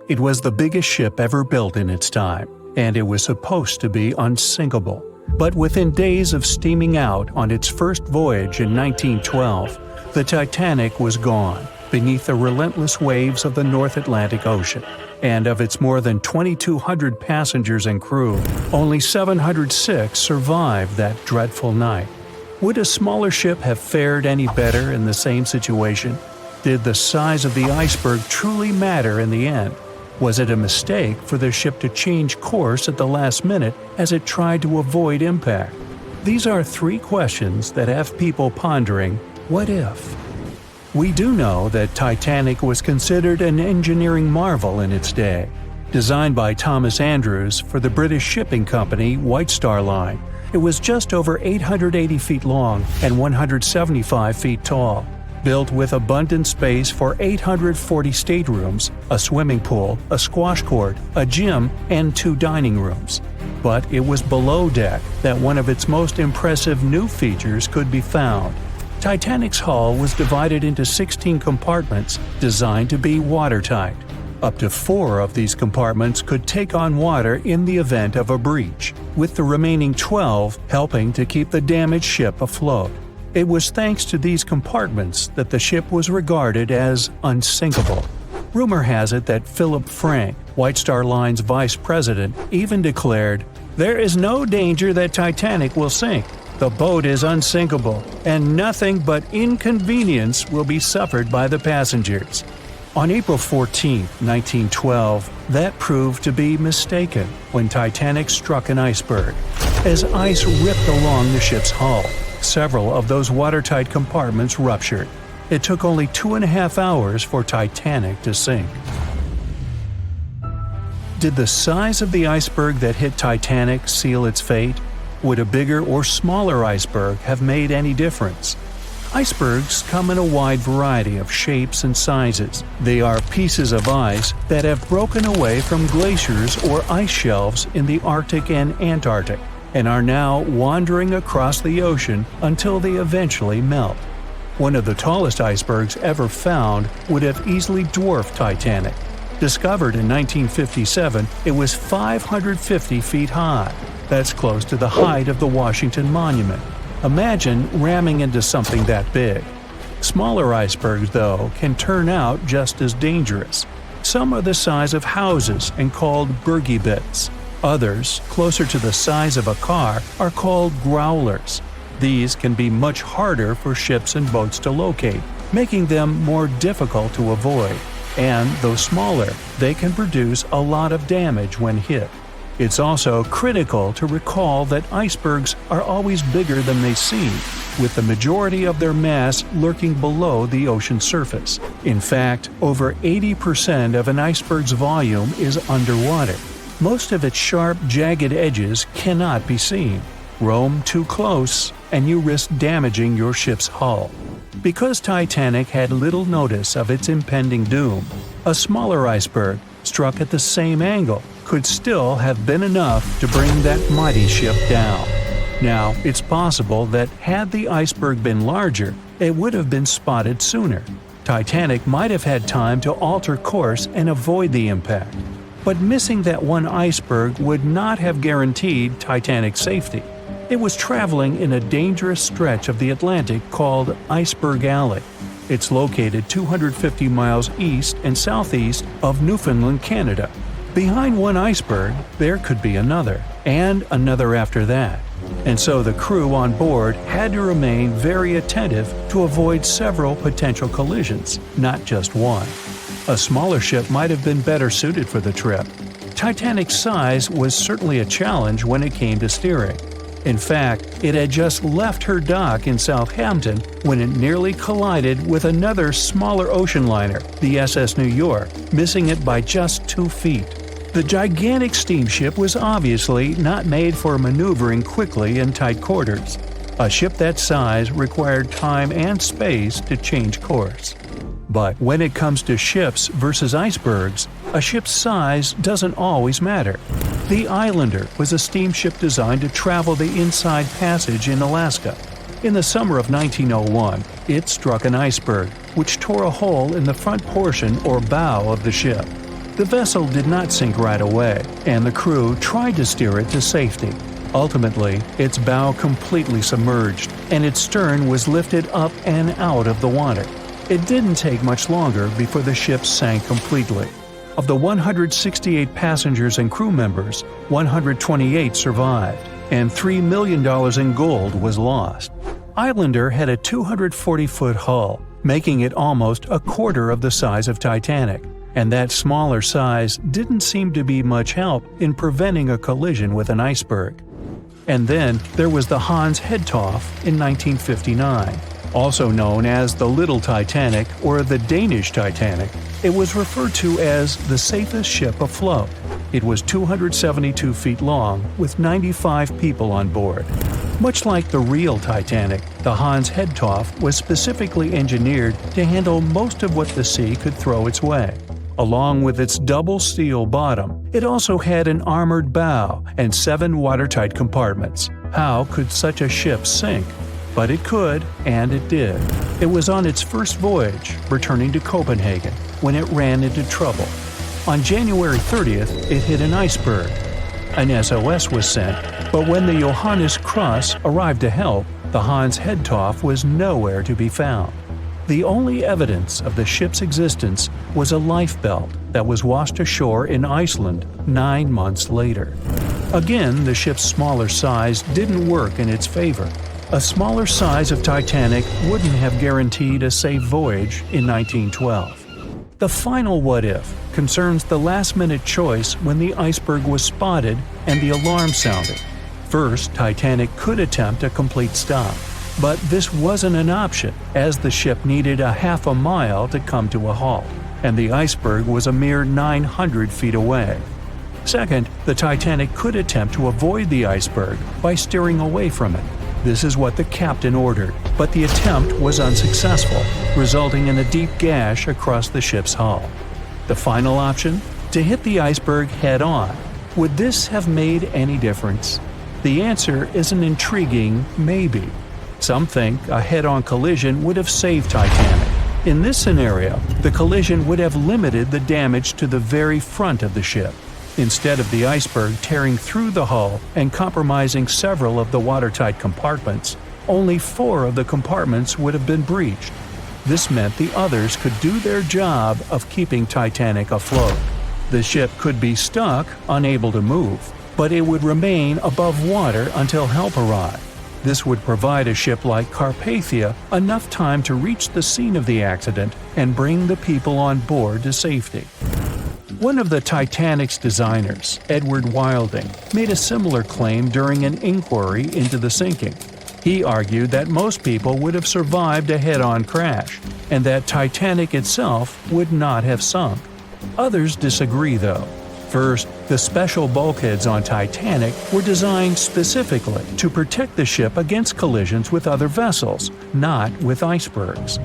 It was the biggest ship ever built in its time, and it was supposed to be unsinkable. But within days of steaming out on its first voyage in 1912, the Titanic was gone beneath the relentless waves of the North Atlantic Ocean. And of its more than 2,200 passengers and crew, only 706 survived that dreadful night. Would a smaller ship have fared any better in the same situation? Did the size of the iceberg truly matter in the end? Was it a mistake for the ship to change course at the last minute as it tried to avoid impact? These are three questions that have people pondering, what if? We do know that Titanic was considered an engineering marvel in its day. Designed by Thomas Andrews for the British shipping company White Star Line, it was just over 880 feet long and 175 feet tall. Built with abundant space for 840 staterooms, a swimming pool, a squash court, a gym, and 2 dining rooms. But it was below deck that one of its most impressive new features could be found. Titanic's hull was divided into 16 compartments designed to be watertight. Up to 4 of these compartments could take on water in the event of a breach, with the remaining 12 helping to keep the damaged ship afloat. It was thanks to these compartments that the ship was regarded as unsinkable. Rumor has it that Philip Frank, White Star Line's vice president, even declared, "There is no danger that Titanic will sink. The boat is unsinkable, and nothing but inconvenience will be suffered by the passengers." On April 14, 1912, that proved to be mistaken when Titanic struck an iceberg. As ice ripped along the ship's hull, several of those watertight compartments ruptured. It took only 2.5 hours for Titanic to sink. Did the size of the iceberg that hit Titanic seal its fate? Would a bigger or smaller iceberg have made any difference? Icebergs come in a wide variety of shapes and sizes. They are pieces of ice that have broken away from glaciers or ice shelves in the Arctic and Antarctic, and are now wandering across the ocean until they eventually melt. One of the tallest icebergs ever found would have easily dwarfed Titanic. Discovered in 1957, it was 550 feet high. That's close to the height of the Washington Monument. Imagine ramming into something that big. Smaller icebergs, though, can turn out just as dangerous. Some are the size of houses and called bergy bits. Others, closer to the size of a car, are called growlers. These can be much harder for ships and boats to locate, making them more difficult to avoid. And, though smaller, they can produce a lot of damage when hit. It's also critical to recall that icebergs are always bigger than they seem, with the majority of their mass lurking below the ocean surface. In fact, over 80% of an iceberg's volume is underwater. Most of its sharp, jagged edges cannot be seen. Roam too close, and you risk damaging your ship's hull. Because Titanic had little notice of its impending doom, a smaller iceberg, struck at the same angle, could still have been enough to bring that mighty ship down. Now, it's possible that had the iceberg been larger, it would have been spotted sooner. Titanic might have had time to alter course and avoid the impact. But missing that one iceberg would not have guaranteed Titanic's safety. It was traveling in a dangerous stretch of the Atlantic called Iceberg Alley. It's located 250 miles east and southeast of Newfoundland, Canada. Behind one iceberg, there could be another, and another after that. And so the crew on board had to remain very attentive to avoid several potential collisions, not just one. A smaller ship might have been better suited for the trip. Titanic's size was certainly a challenge when it came to steering. In fact, it had just left her dock in Southampton when it nearly collided with another smaller ocean liner, the SS New York, missing it by just 2 feet. The gigantic steamship was obviously not made for maneuvering quickly in tight quarters. A ship that size required time and space to change course. But when it comes to ships versus icebergs, a ship's size doesn't always matter. The Islander was a steamship designed to travel the Inside Passage in Alaska. In the summer of 1901, it struck an iceberg, which tore a hole in the front portion or bow of the ship. The vessel did not sink right away, and the crew tried to steer it to safety. Ultimately, its bow completely submerged, and its stern was lifted up and out of the water. It didn't take much longer before the ship sank completely. Of the 168 passengers and crew members, 128 survived, and $3 million in gold was lost. Islander had a 240-foot hull, making it almost a quarter of the size of Titanic, and that smaller size didn't seem to be much help in preventing a collision with an iceberg. And then there was the Hans Hedtoft in 1959. Also known as the Little Titanic or the Danish Titanic, it was referred to as the safest ship afloat. It was 272 feet long with 95 people on board. Much like the real Titanic, the Hans Hedtoft was specifically engineered to handle most of what the sea could throw its way. Along with its double steel bottom, it also had an armored bow and 7 watertight compartments. How could such a ship sink? But it could, and it did. It was on its first voyage, returning to Copenhagen, when it ran into trouble. On January 30th, it hit an iceberg. An SOS was sent, but when the Johannes Cross arrived to help, the Hans Hedtoft was nowhere to be found. The only evidence of the ship's existence was a lifebelt that was washed ashore in Iceland 9 months later. Again, the ship's smaller size didn't work in its favor. A smaller size of Titanic wouldn't have guaranteed a safe voyage in 1912. The final what-if concerns the last-minute choice when the iceberg was spotted and the alarm sounded. First, Titanic could attempt a complete stop, but this wasn't an option as the ship needed a half a mile to come to a halt, and the iceberg was a mere 900 feet away. Second, the Titanic could attempt to avoid the iceberg by steering away from it. This is what the captain ordered, but the attempt was unsuccessful, resulting in a deep gash across the ship's hull. The final option? To hit the iceberg head-on. Would this have made any difference? The answer is an intriguing maybe. Some think a head-on collision would have saved Titanic. In this scenario, the collision would have limited the damage to the very front of the ship. Instead of the iceberg tearing through the hull and compromising several of the watertight compartments, only 4 of the compartments would have been breached. This meant the others could do their job of keeping Titanic afloat. The ship could be stuck, unable to move, but it would remain above water until help arrived. This would provide a ship like Carpathia enough time to reach the scene of the accident and bring the people on board to safety. One of the Titanic's designers, Edward Wilding, made a similar claim during an inquiry into the sinking. He argued that most people would have survived a head-on crash, and that Titanic itself would not have sunk. Others disagree, though. First, the special bulkheads on Titanic were designed specifically to protect the ship against collisions with other vessels, not with icebergs.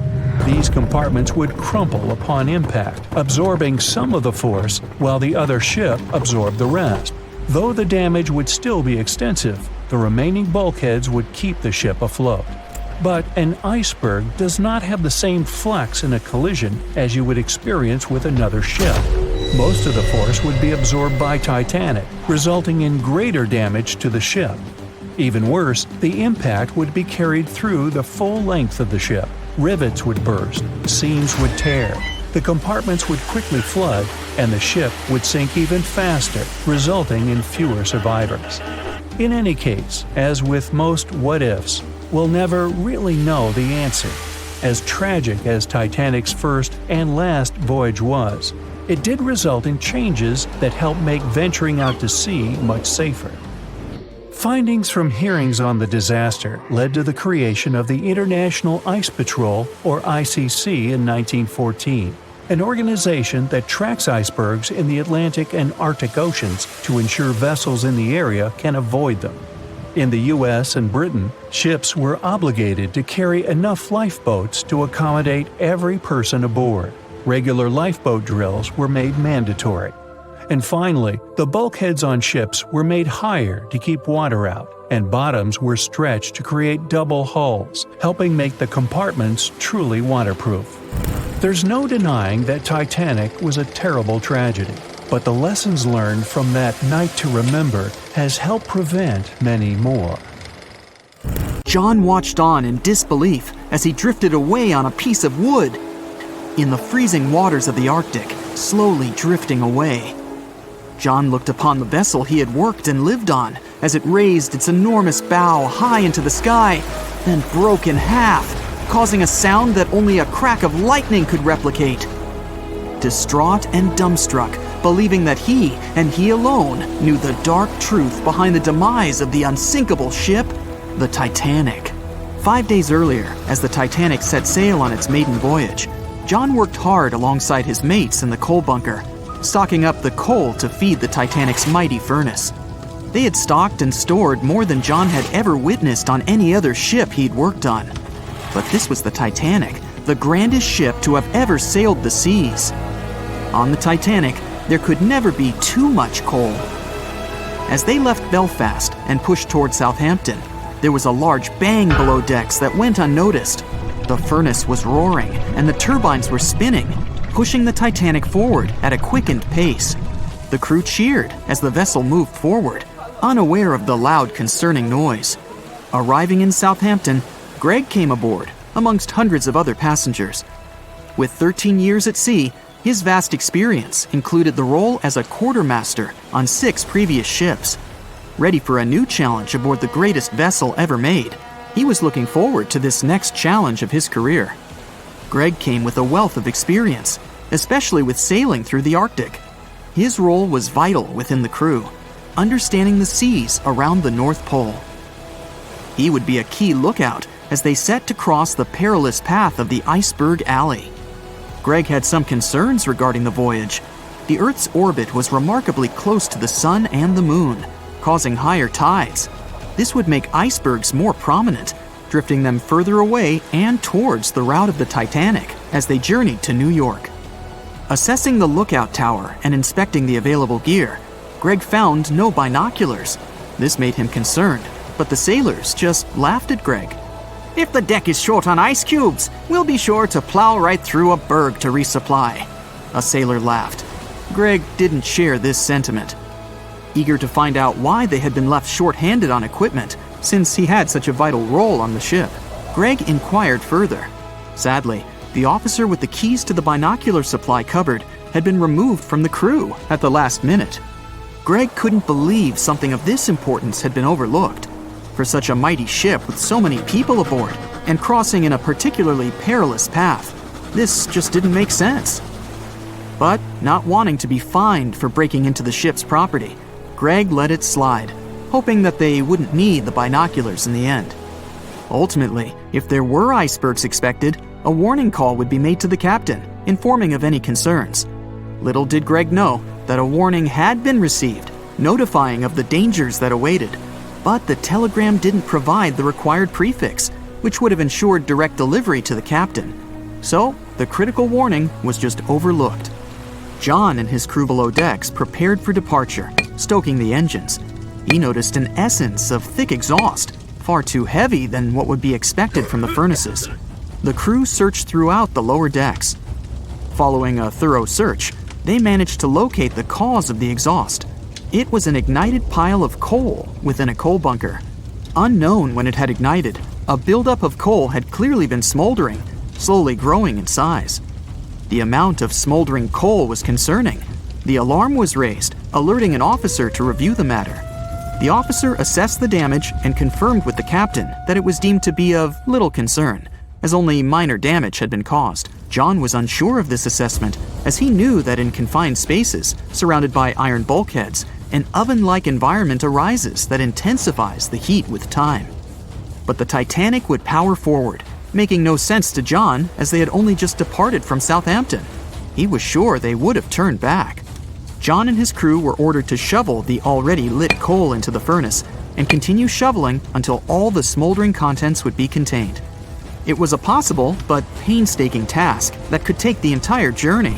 These compartments would crumple upon impact, absorbing some of the force while the other ship absorbed the rest. Though the damage would still be extensive, the remaining bulkheads would keep the ship afloat. But an iceberg does not have the same flex in a collision as you would experience with another ship. Most of the force would be absorbed by Titanic, resulting in greater damage to the ship. Even worse, the impact would be carried through the full length of the ship. Rivets would burst, seams would tear, the compartments would quickly flood, and the ship would sink even faster, resulting in fewer survivors. In any case, as with most what-ifs, we'll never really know the answer. As tragic as Titanic's first and last voyage was, it did result in changes that helped make venturing out to sea much safer. Findings from hearings on the disaster led to the creation of the International Ice Patrol, or ICC, in 1914, an organization that tracks icebergs in the Atlantic and Arctic Oceans to ensure vessels in the area can avoid them. In the US and Britain, ships were obligated to carry enough lifeboats to accommodate every person aboard. Regular lifeboat drills were made mandatory. And finally, the bulkheads on ships were made higher to keep water out, and bottoms were stretched to create double hulls, helping make the compartments truly waterproof. There's no denying that Titanic was a terrible tragedy, but the lessons learned from that night to remember has helped prevent many more. John watched on in disbelief as he drifted away on a piece of wood. In the freezing waters of the Arctic, slowly drifting away. John looked upon the vessel he had worked and lived on as it raised its enormous bow high into the sky, then broke in half, causing a sound that only a crack of lightning could replicate. Distraught and dumbstruck, believing that he, and he alone, knew the dark truth behind the demise of the unsinkable ship, the Titanic. 5 days earlier, as the Titanic set sail on its maiden voyage, John worked hard alongside his mates in the coal bunker, stocking up the coal to feed the Titanic's mighty furnace. They had stocked and stored more than John had ever witnessed on any other ship he'd worked on. But this was the Titanic, the grandest ship to have ever sailed the seas. On the Titanic, there could never be too much coal. As they left Belfast and pushed toward Southampton, there was a large bang below decks that went unnoticed. The furnace was roaring and the turbines were spinning, pushing the Titanic forward at a quickened pace. The crew cheered as the vessel moved forward, unaware of the loud, concerning noise. Arriving in Southampton, Greg came aboard, amongst hundreds of other passengers. With 13 years at sea, his vast experience included the role as a quartermaster on 6 previous ships. Ready for a new challenge aboard the greatest vessel ever made, he was looking forward to this next challenge of his career. Greg came with a wealth of experience, especially with sailing through the Arctic. His role was vital within the crew, understanding the seas around the North Pole. He would be a key lookout as they set to cross the perilous path of the Iceberg Alley. Greg had some concerns regarding the voyage. The Earth's orbit was remarkably close to the sun and the moon, causing higher tides. This would make icebergs more prominent, drifting them further away and towards the route of the Titanic as they journeyed to New York. Assessing the lookout tower and inspecting the available gear, Greg found no binoculars. This made him concerned, but the sailors just laughed at Greg. "If the deck is short on ice cubes, we'll be sure to plow right through a berg to resupply." A sailor laughed. Greg didn't share this sentiment. Eager to find out why they had been left short-handed on equipment, since he had such a vital role on the ship, Greg inquired further. Sadly, the officer with the keys to the binocular supply cupboard had been removed from the crew at the last minute. Greg couldn't believe something of this importance had been overlooked. For such a mighty ship with so many people aboard and crossing in a particularly perilous path, this just didn't make sense. But not wanting to be fined for breaking into the ship's property, Greg let it slide, hoping that they wouldn't need the binoculars in the end. Ultimately, if there were icebergs expected, a warning call would be made to the captain, informing of any concerns. Little did Greg know that a warning had been received, notifying of the dangers that awaited. But the telegram didn't provide the required prefix, which would have ensured direct delivery to the captain. So, the critical warning was just overlooked. John and his crew below decks prepared for departure, stoking the engines. He noticed an essence of thick exhaust, far too heavy than what would be expected from the furnaces. The crew searched throughout the lower decks. Following a thorough search, they managed to locate the cause of the exhaust. It was an ignited pile of coal within a coal bunker. Unknown when it had ignited, a buildup of coal had clearly been smoldering, slowly growing in size. The amount of smoldering coal was concerning. The alarm was raised, alerting an officer to review the matter. The officer assessed the damage and confirmed with the captain that it was deemed to be of little concern, as only minor damage had been caused. John was unsure of this assessment, as he knew that in confined spaces, surrounded by iron bulkheads, an oven-like environment arises that intensifies the heat with time. But the Titanic would power forward, making no sense to John as they had only just departed from Southampton. He was sure they would have turned back. John and his crew were ordered to shovel the already lit coal into the furnace and continue shoveling until all the smoldering contents would be contained. It was a possible but painstaking task that could take the entire journey.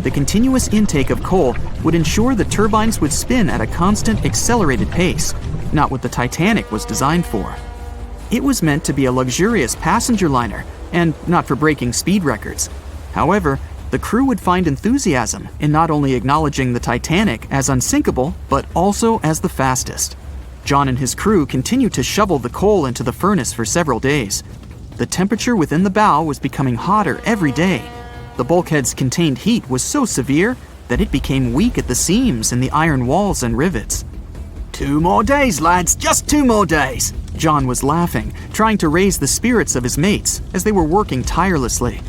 The continuous intake of coal would ensure the turbines would spin at a constant, accelerated pace, not what the Titanic was designed for. It was meant to be a luxurious passenger liner and not for breaking speed records. However, the crew would find enthusiasm in not only acknowledging the Titanic as unsinkable, but also as the fastest. John and his crew continued to shovel the coal into the furnace for several days. The temperature within the bow was becoming hotter every day. The bulkhead's contained heat was so severe that it became weak at the seams in the iron walls and rivets. 2 more days, lads, just 2 more days. John was laughing, trying to raise the spirits of his mates as they were working tirelessly.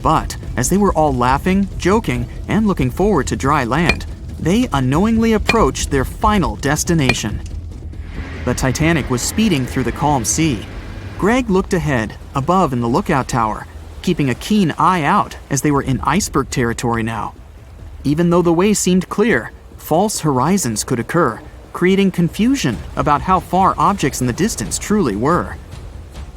But as they were all laughing, joking, and looking forward to dry land, they unknowingly approached their final destination. The Titanic was speeding through the calm sea. Greg looked ahead, above in the lookout tower, keeping a keen eye out as they were in iceberg territory now. Even though the way seemed clear, false horizons could occur, creating confusion about how far objects in the distance truly were.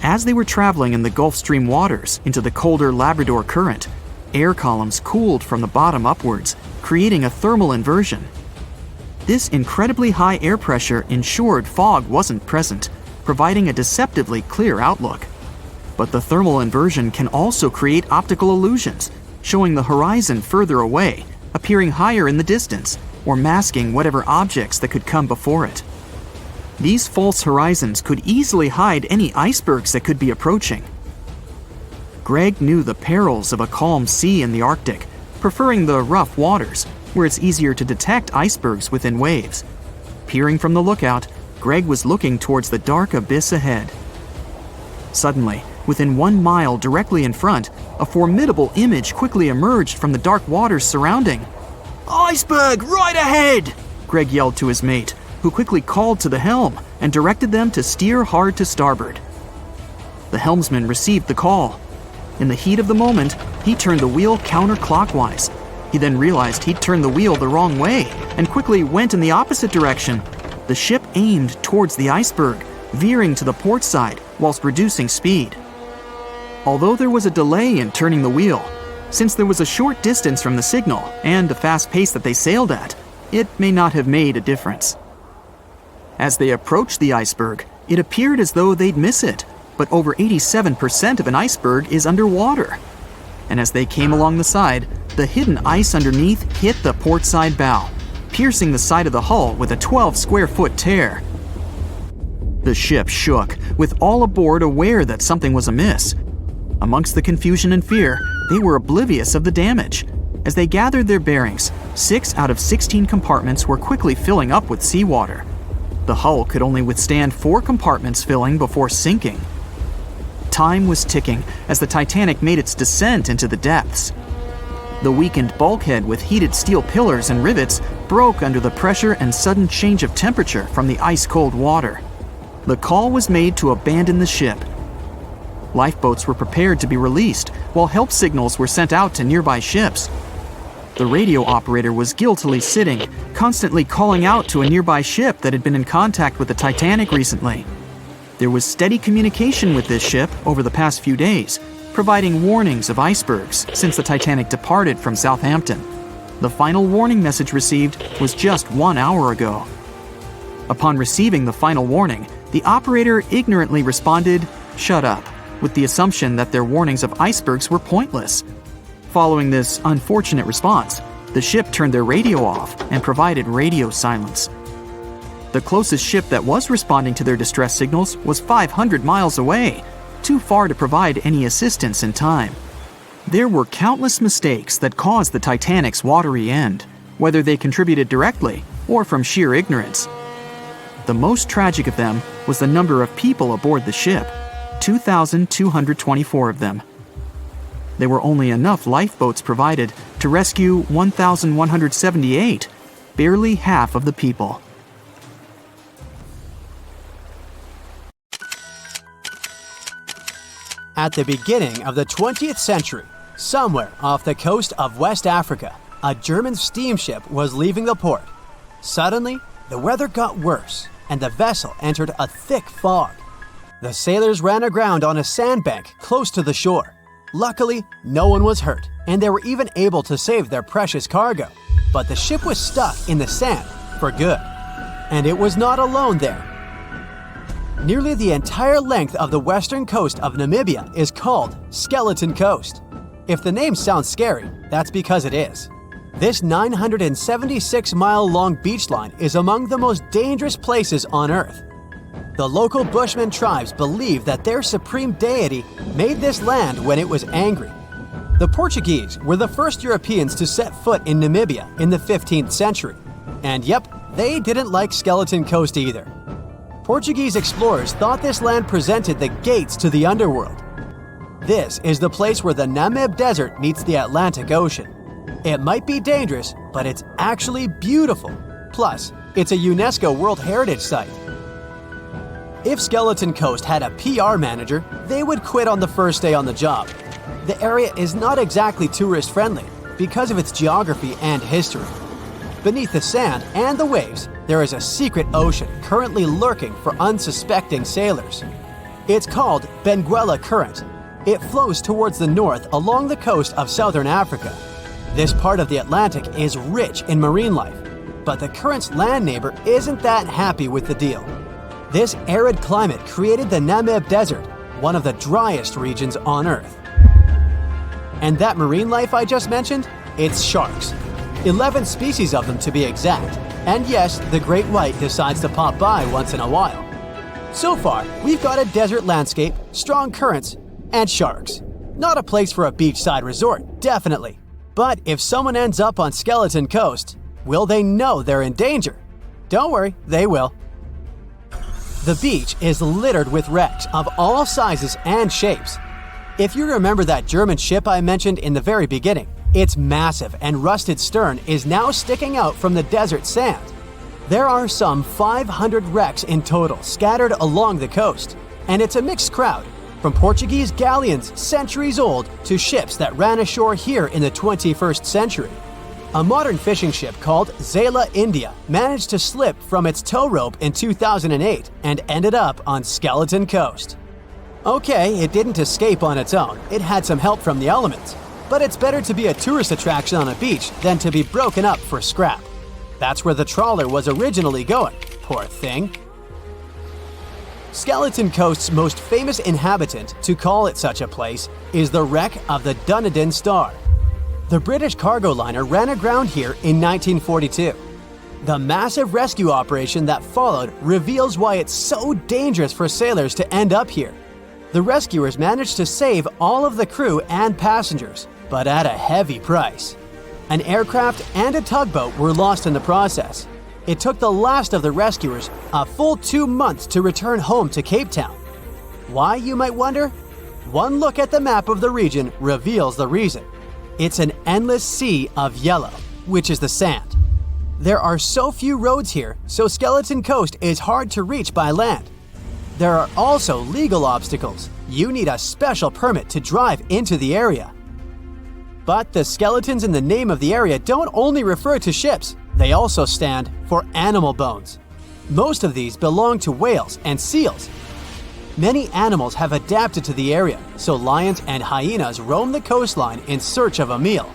As they were traveling in the Gulf Stream waters into the colder Labrador Current, air columns cooled from the bottom upwards, creating a thermal inversion. This incredibly high air pressure ensured fog wasn't present, providing a deceptively clear outlook. But the thermal inversion can also create optical illusions, showing the horizon further away, appearing higher in the distance, or masking whatever objects that could come before it. These false horizons could easily hide any icebergs that could be approaching. Greg knew the perils of a calm sea in the Arctic, preferring the rough waters, where it's easier to detect icebergs within waves. Peering from the lookout, Greg was looking towards the dark abyss ahead. Suddenly, within 1 mile directly in front, a formidable image quickly emerged from the dark waters surrounding. Iceberg, right ahead! Greg yelled to his mate, who quickly called to the helm and directed them to steer hard to starboard. The helmsman received the call. In the heat of the moment, he turned the wheel counterclockwise. He then realized he'd turned the wheel the wrong way and quickly went in the opposite direction. The ship aimed towards the iceberg, veering to the port side whilst reducing speed. Although there was a delay in turning the wheel, since there was a short distance from the signal and the fast pace that they sailed at, it may not have made a difference. As they approached the iceberg, it appeared as though they'd miss it, but over 87% of an iceberg is underwater. And as they came along the side, the hidden ice underneath hit the port side bow, piercing the side of the hull with a 12-square-foot tear. The ship shook, with all aboard aware that something was amiss. Amongst the confusion and fear, they were oblivious of the damage. As they gathered their bearings, 6 out of 16 compartments were quickly filling up with seawater. The hull could only withstand 4 compartments filling before sinking. Time was ticking as the Titanic made its descent into the depths. The weakened bulkhead with heated steel pillars and rivets broke under the pressure and sudden change of temperature from the ice-cold water. The call was made to abandon the ship. Lifeboats were prepared to be released, while help signals were sent out to nearby ships. The radio operator was guiltily sitting, constantly calling out to a nearby ship that had been in contact with the Titanic recently. There was steady communication with this ship over the past few days, providing warnings of icebergs since the Titanic departed from Southampton. The final warning message received was just 1 hour ago. Upon receiving the final warning, the operator ignorantly responded, "Shut up," with the assumption that their warnings of icebergs were pointless. Following this unfortunate response, the ship turned their radio off and provided radio silence. The closest ship that was responding to their distress signals was 500 miles away, too far to provide any assistance in time. There were countless mistakes that caused the Titanic's watery end, whether they contributed directly or from sheer ignorance. The most tragic of them was the number of people aboard the ship, 2,224 of them. There were only enough lifeboats provided to rescue 1,178, barely half of the people. At the beginning of the 20th century, somewhere off the coast of West Africa, a German steamship was leaving the port. Suddenly, the weather got worse, and the vessel entered a thick fog. The sailors ran aground on a sandbank close to the shore. Luckily, no one was hurt, and they were even able to save their precious cargo. But the ship was stuck in the sand for good. And it was not alone there. Nearly the entire length of the western coast of Namibia is called Skeleton Coast. If the name sounds scary, that's because it is. This 976-mile-long beach line is among the most dangerous places on Earth. The local Bushman tribes believe that their supreme deity made this land when it was angry. The Portuguese were the first Europeans to set foot in Namibia in the 15th century. And yep, they didn't like Skeleton Coast either. Portuguese explorers thought this land presented the gates to the underworld. This is the place where the Namib Desert meets the Atlantic Ocean. It might be dangerous, but it's actually beautiful. Plus, it's a UNESCO World Heritage Site. If Skeleton Coast had a PR manager, they would quit on the first day on the job. The area is not exactly tourist-friendly because of its geography and history. Beneath the sand and the waves, there is a secret ocean currently lurking for unsuspecting sailors. It's called Benguela Current. It flows towards the north along the coast of southern Africa. This part of the Atlantic is rich in marine life, but the current's land neighbor isn't that happy with the deal. This arid climate created the Namib Desert, one of the driest regions on Earth. And that marine life I just mentioned? It's sharks. 11 species of them to be exact. And yes, the great white decides to pop by once in a while. So far, we've got a desert landscape, strong currents, and sharks. Not a place for a beachside resort, definitely. But if someone ends up on Skeleton Coast, will they know they're in danger? Don't worry, they will. The beach is littered with wrecks of all sizes and shapes. If you remember that German ship I mentioned in the very beginning, its massive and rusted stern is now sticking out from the desert sand. There are some 500 wrecks in total scattered along the coast, and it's a mixed crowd, from Portuguese galleons centuries old to ships that ran ashore here in the 21st century. A modern fishing ship called Zela India managed to slip from its tow rope in 2008 and ended up on Skeleton Coast. Okay, it didn't escape on its own, it had some help from the elements. But it's better to be a tourist attraction on a beach than to be broken up for scrap. That's where the trawler was originally going, poor thing. Skeleton Coast's most famous inhabitant, to call it such a place, is the wreck of the Dunedin Star. The British cargo liner ran aground here in 1942. The massive rescue operation that followed reveals why it's so dangerous for sailors to end up here. The rescuers managed to save all of the crew and passengers, but at a heavy price. An aircraft and a tugboat were lost in the process. It took the last of the rescuers a full 2 months to return home to Cape Town. Why, you might wonder? One look at the map of the region reveals the reason. It's an endless sea of yellow, which is the sand. There are so few roads here, so Skeleton Coast is hard to reach by land. There are also legal obstacles. You need a special permit to drive into the area. But the skeletons in the name of the area don't only refer to ships, they also stand for animal bones. Most of these belong to whales and seals. Many animals have adapted to the area, so lions and hyenas roam the coastline in search of a meal.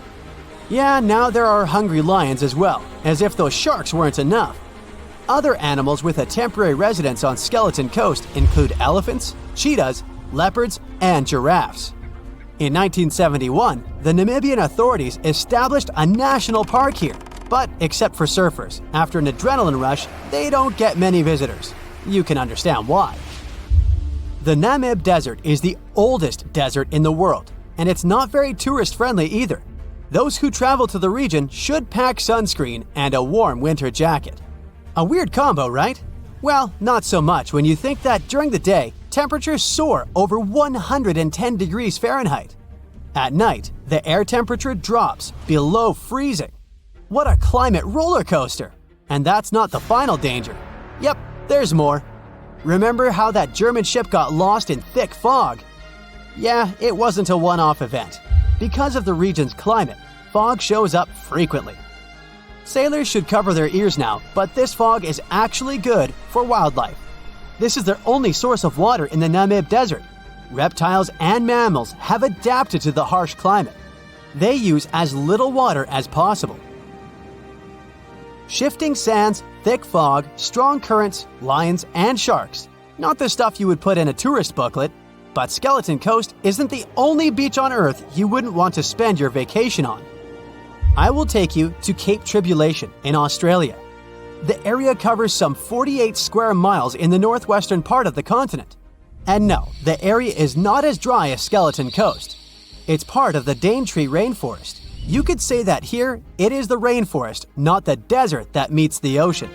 Yeah, now there are hungry lions as well, as if those sharks weren't enough. Other animals with a temporary residence on Skeleton Coast include elephants, cheetahs, leopards, and giraffes. In 1971, the Namibian authorities established a national park here, but except for surfers, after an adrenaline rush, they don't get many visitors. You can understand why. The Namib Desert is the oldest desert in the world, and it's not very tourist-friendly either. Those who travel to the region should pack sunscreen and a warm winter jacket. A weird combo, right? Well, not so much when you think that during the day, temperatures soar over 110 degrees Fahrenheit. At night, the air temperature drops below freezing. What a climate roller coaster! And that's not the final danger. Yep, there's more. Remember how that German ship got lost in thick fog? Yeah, it wasn't a one-off event. Because of the region's climate, fog shows up frequently. Sailors should cover their ears now, but this fog is actually good for wildlife. This is their only source of water in the Namib Desert. Reptiles and mammals have adapted to the harsh climate. They use as little water as possible. Shifting sands, thick fog, strong currents, lions, and sharks. Not the stuff you would put in a tourist booklet. But Skeleton Coast isn't the only beach on Earth you wouldn't want to spend your vacation on. I will take you to Cape Tribulation in Australia. The area covers some 48 square miles in the northwestern part of the continent. And no, the area is not as dry as Skeleton Coast. It's part of the Daintree rainforest. You could say that here, it is the rainforest, not the desert that meets the ocean.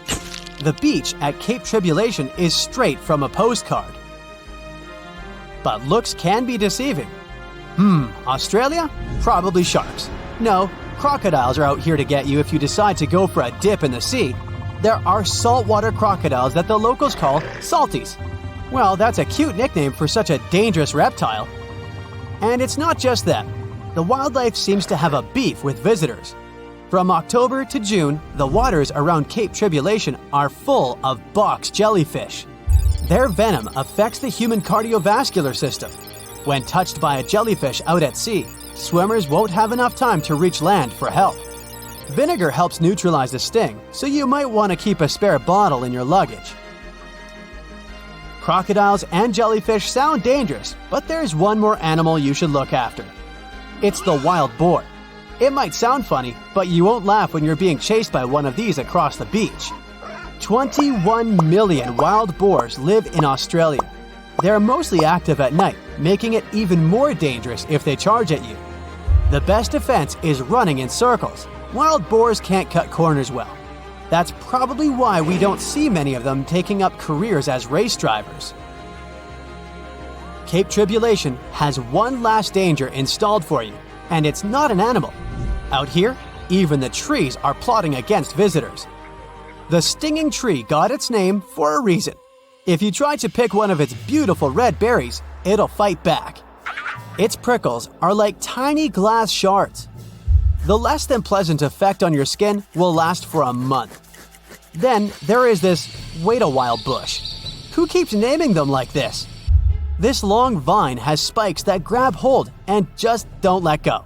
The beach at Cape Tribulation is straight from a postcard. But looks can be deceiving. Australia? Probably sharks. No, crocodiles are out here to get you if you decide to go for a dip in the sea. There are saltwater crocodiles that the locals call salties. Well, that's a cute nickname for such a dangerous reptile. And it's not just that. The wildlife seems to have a beef with visitors. From October to June, the waters around Cape Tribulation are full of box jellyfish. Their venom affects the human cardiovascular system. When touched by a jellyfish out at sea, swimmers won't have enough time to reach land for help. Vinegar helps neutralize the sting, so you might want to keep a spare bottle in your luggage. Crocodiles and jellyfish sound dangerous, but there's one more animal you should look after. It's the wild boar. It might sound funny, but you won't laugh when you're being chased by one of these across the beach. 21 million wild boars live in Australia. They're mostly active at night, making it even more dangerous if they charge at you. The best defense is running in circles. Wild boars can't cut corners well. That's probably why we don't see many of them taking up careers as race drivers. Cape Tribulation has one last danger installed for you, and it's not an animal. Out here, even the trees are plotting against visitors. The stinging tree got its name for a reason. If you try to pick one of its beautiful red berries, it'll fight back. Its prickles are like tiny glass shards. The less than pleasant effect on your skin will last for a month. Then there is this wait a while bush. Who keeps naming them like this? This long vine has spikes that grab hold and just don't let go.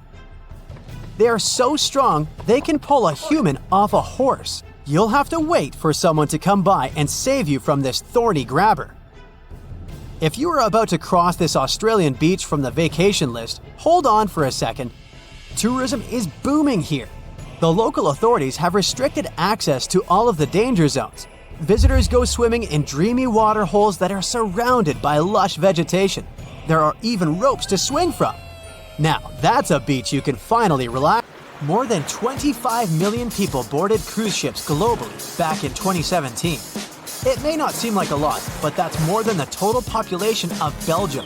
They are so strong they can pull a human off a horse. You'll have to wait for someone to come by and save you from this thorny grabber. If you are about to cross this Australian beach from the vacation list, hold on for a second. Tourism is booming here. The local authorities have restricted access to all of the danger zones. Visitors go swimming in dreamy water holes that are surrounded by lush vegetation. There are even ropes to swing from. Now, that's a beach you can finally relax. More than 25 million people boarded cruise ships globally back in 2017. It may not seem like a lot, but that's more than the total population of Belgium.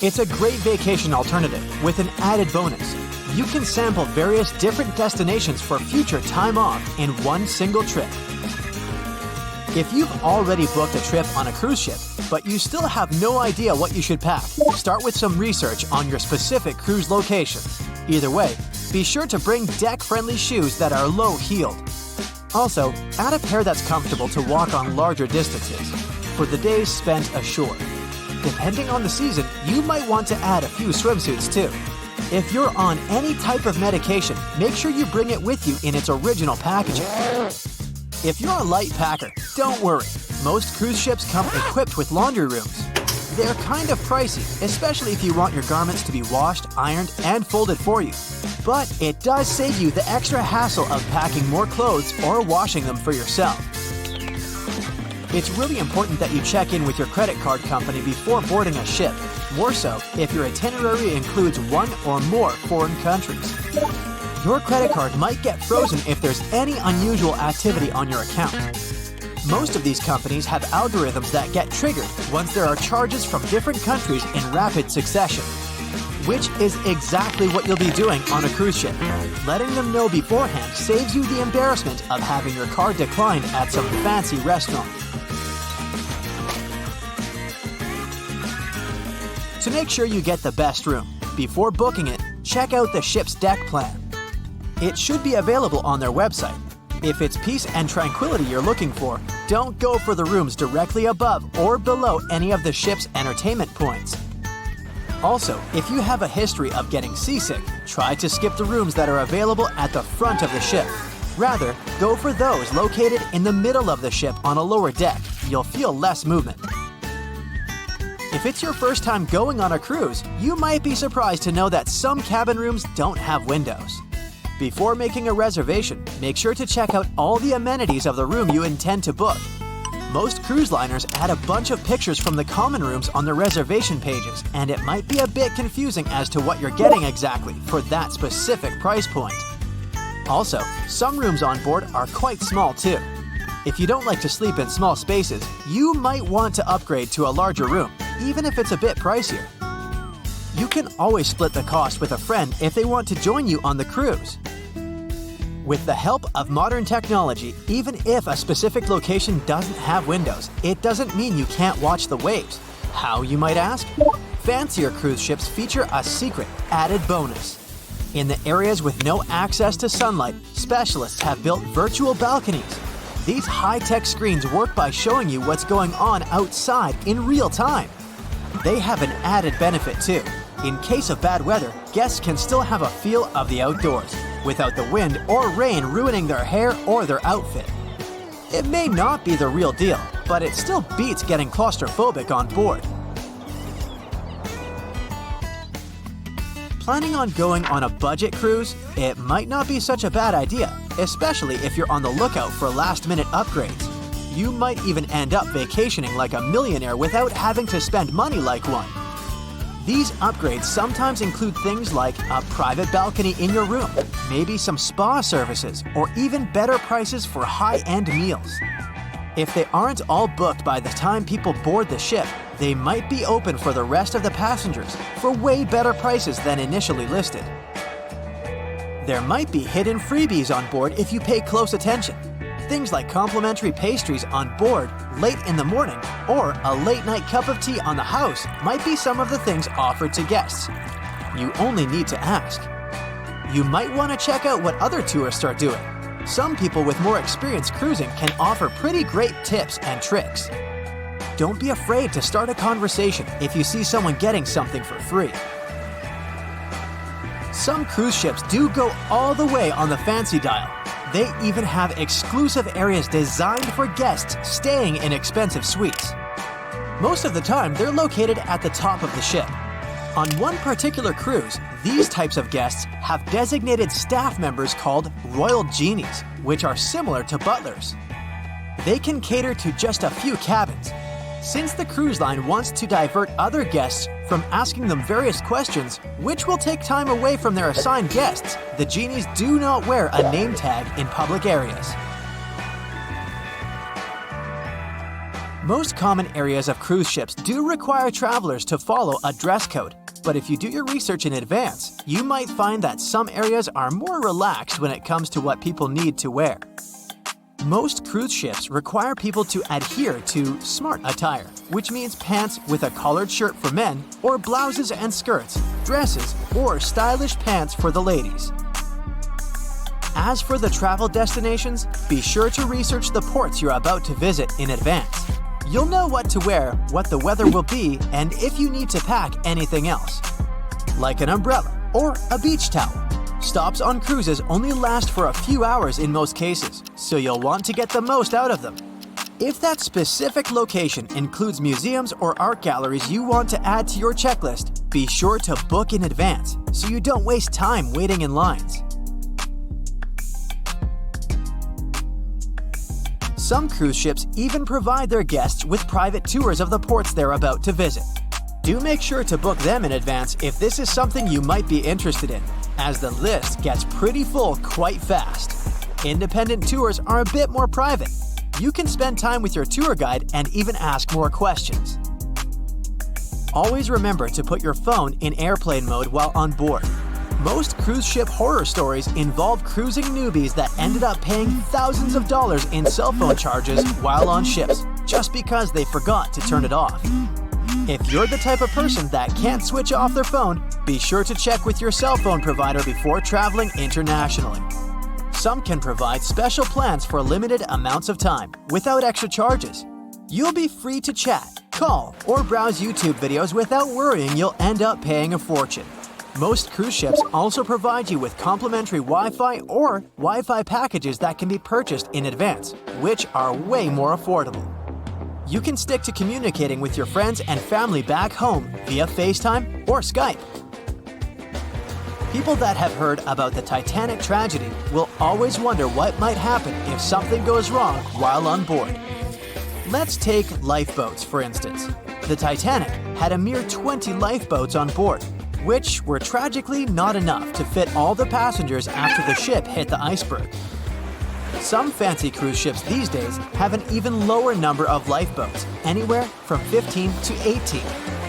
It's a great vacation alternative with an added bonus. You can sample various different destinations for future time off in one single trip. If you've already booked a trip on a cruise ship, but you still have no idea what you should pack, start with some research on your specific cruise location. Either way, be sure to bring deck-friendly shoes that are low-heeled. Also, add a pair that's comfortable to walk on larger distances for the days spent ashore. Depending on the season, you might want to add a few swimsuits too. If you're on any type of medication, make sure you bring it with you in its original packaging. If you're a light packer, don't worry. Most cruise ships come equipped with laundry rooms. They're kind of pricey, especially if you want your garments to be washed, ironed, and folded for you. But it does save you the extra hassle of packing more clothes or washing them for yourself. It's really important that you check in with your credit card company before boarding a ship, more so if your itinerary includes one or more foreign countries. Your credit card might get frozen if there's any unusual activity on your account. Most of these companies have algorithms that get triggered once there are charges from different countries in rapid succession, which is exactly what you'll be doing on a cruise ship. Letting them know beforehand saves you the embarrassment of having your card declined at some fancy restaurant. To make sure you get the best room, before booking it, check out the ship's deck plan. It should be available on their website. If it's peace and tranquility you're looking for, don't go for the rooms directly above or below any of the ship's entertainment points. Also, if you have a history of getting seasick, try to skip the rooms that are available at the front of the ship. Rather, go for those located in the middle of the ship on a lower deck. You'll feel less movement. If it's your first time going on a cruise, you might be surprised to know that some cabin rooms don't have windows. Before making a reservation, make sure to check out all the amenities of the room you intend to book. Most cruise liners add a bunch of pictures from the common rooms on their reservation pages, and it might be a bit confusing as to what you're getting exactly for that specific price point. Also, some rooms on board are quite small too. If you don't like to sleep in small spaces, you might want to upgrade to a larger room, even if it's a bit pricier. You can always split the cost with a friend if they want to join you on the cruise. With the help of modern technology, even if a specific location doesn't have windows, it doesn't mean you can't watch the waves. How, you might ask? Fancier cruise ships feature a secret, added bonus. In the areas with no access to sunlight, specialists have built virtual balconies. These high-tech screens work by showing you what's going on outside in real time. They have an added benefit too. In case of bad weather, guests can still have a feel of the outdoors, without the wind or rain ruining their hair or their outfit. It may not be the real deal, but it still beats getting claustrophobic on board. Planning on going on a budget cruise? It might not be such a bad idea, especially if you're on the lookout for last-minute upgrades. You might even end up vacationing like a millionaire without having to spend money like one. These upgrades sometimes include things like a private balcony in your room, maybe some spa services, or even better prices for high-end meals. If they aren't all booked by the time people board the ship, they might be open for the rest of the passengers for way better prices than initially listed. There might be hidden freebies on board if you pay close attention. Things like complimentary pastries on board late in the morning or a late-night cup of tea on the house might be some of the things offered to guests. You only need to ask. You might want to check out what other tourists are doing. Some people with more experience cruising can offer pretty great tips and tricks. Don't be afraid to start a conversation if you see someone getting something for free. Some cruise ships do go all the way on the fancy dial. They even have exclusive areas designed for guests staying in expensive suites. Most of the time, they're located at the top of the ship. On one particular cruise, these types of guests have designated staff members called Royal Genies, which are similar to butlers. They can cater to just a few cabins. Since the cruise line wants to divert other guests from asking them various questions, which will take time away from their assigned guests, the genies do not wear a name tag in public areas. Most common areas of cruise ships do require travelers to follow a dress code, but if you do your research in advance, you might find that some areas are more relaxed when it comes to what people need to wear. Most cruise ships require people to adhere to smart attire, which means pants with a collared shirt for men, or blouses and skirts, dresses, or stylish pants for the ladies. As for the travel destinations, be sure to research the ports you're about to visit in advance. You'll know what to wear, what the weather will be, and if you need to pack anything else, like an umbrella or a beach towel. Stops on cruises only last for a few hours in most cases, so you'll want to get the most out of them. If that specific location includes museums or art galleries you want to add to your checklist, be sure to book in advance so you don't waste time waiting in lines. Some cruise ships even provide their guests with private tours of the ports they're about to visit. Do make sure to book them in advance if this is something you might be interested in, as the list gets pretty full quite fast. Independent tours are a bit more private. You can spend time with your tour guide and even ask more questions. Always remember to put your phone in airplane mode while on board. Most cruise ship horror stories involve cruising newbies that ended up paying thousands of dollars in cell phone charges while on ships, just because they forgot to turn it off. If you're the type of person that can't switch off their phone, be sure to check with your cell phone provider before traveling internationally. Some can provide special plans for limited amounts of time, without extra charges. You'll be free to chat, call, or browse YouTube videos without worrying you'll end up paying a fortune. Most cruise ships also provide you with complimentary Wi-Fi or Wi-Fi packages that can be purchased in advance, which are way more affordable. you can stick to communicating with your friends and family back home via FaceTime or Skype. People that have heard about the Titanic tragedy will always wonder what might happen if something goes wrong while on board. Let's take lifeboats, for instance. The Titanic had a mere 20 lifeboats on board, which were tragically not enough to fit all the passengers after the ship hit the iceberg. Some fancy cruise ships these days have an even lower number of lifeboats, anywhere from 15 to 18.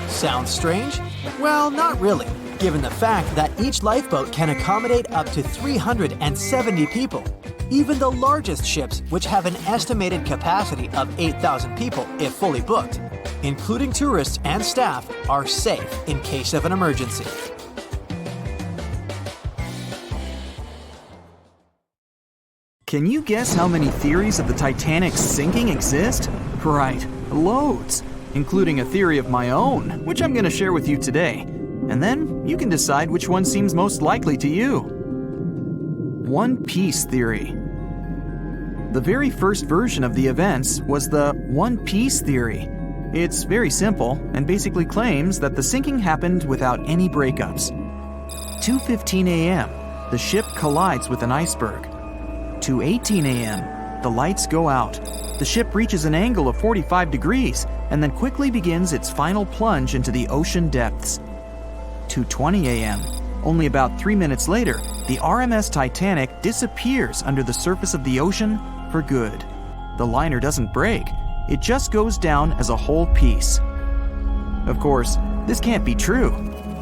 Sounds strange? Well, not really, given the fact that each lifeboat can accommodate up to 370 people. Even the largest ships, which have an estimated capacity of 8,000 people if fully booked, including tourists and staff, are safe in case of an emergency. Can you guess how many theories of the Titanic's sinking exist? Right, loads, including a theory of my own, which I'm going to share with you today. And then you can decide which one seems most likely to you. One Piece theory. The very first version of the events was the One Piece theory. It's very simple and basically claims that the sinking happened without any breakups. 2:15 a.m., the ship collides with an iceberg. 2:18 a.m., the lights go out. The ship reaches an angle of 45 degrees and then quickly begins its final plunge into the ocean depths. 2:20 a.m., only about 3 minutes later, the RMS Titanic disappears under the surface of the ocean for good. The liner doesn't break, it just goes down as a whole piece. Of course, this can't be true.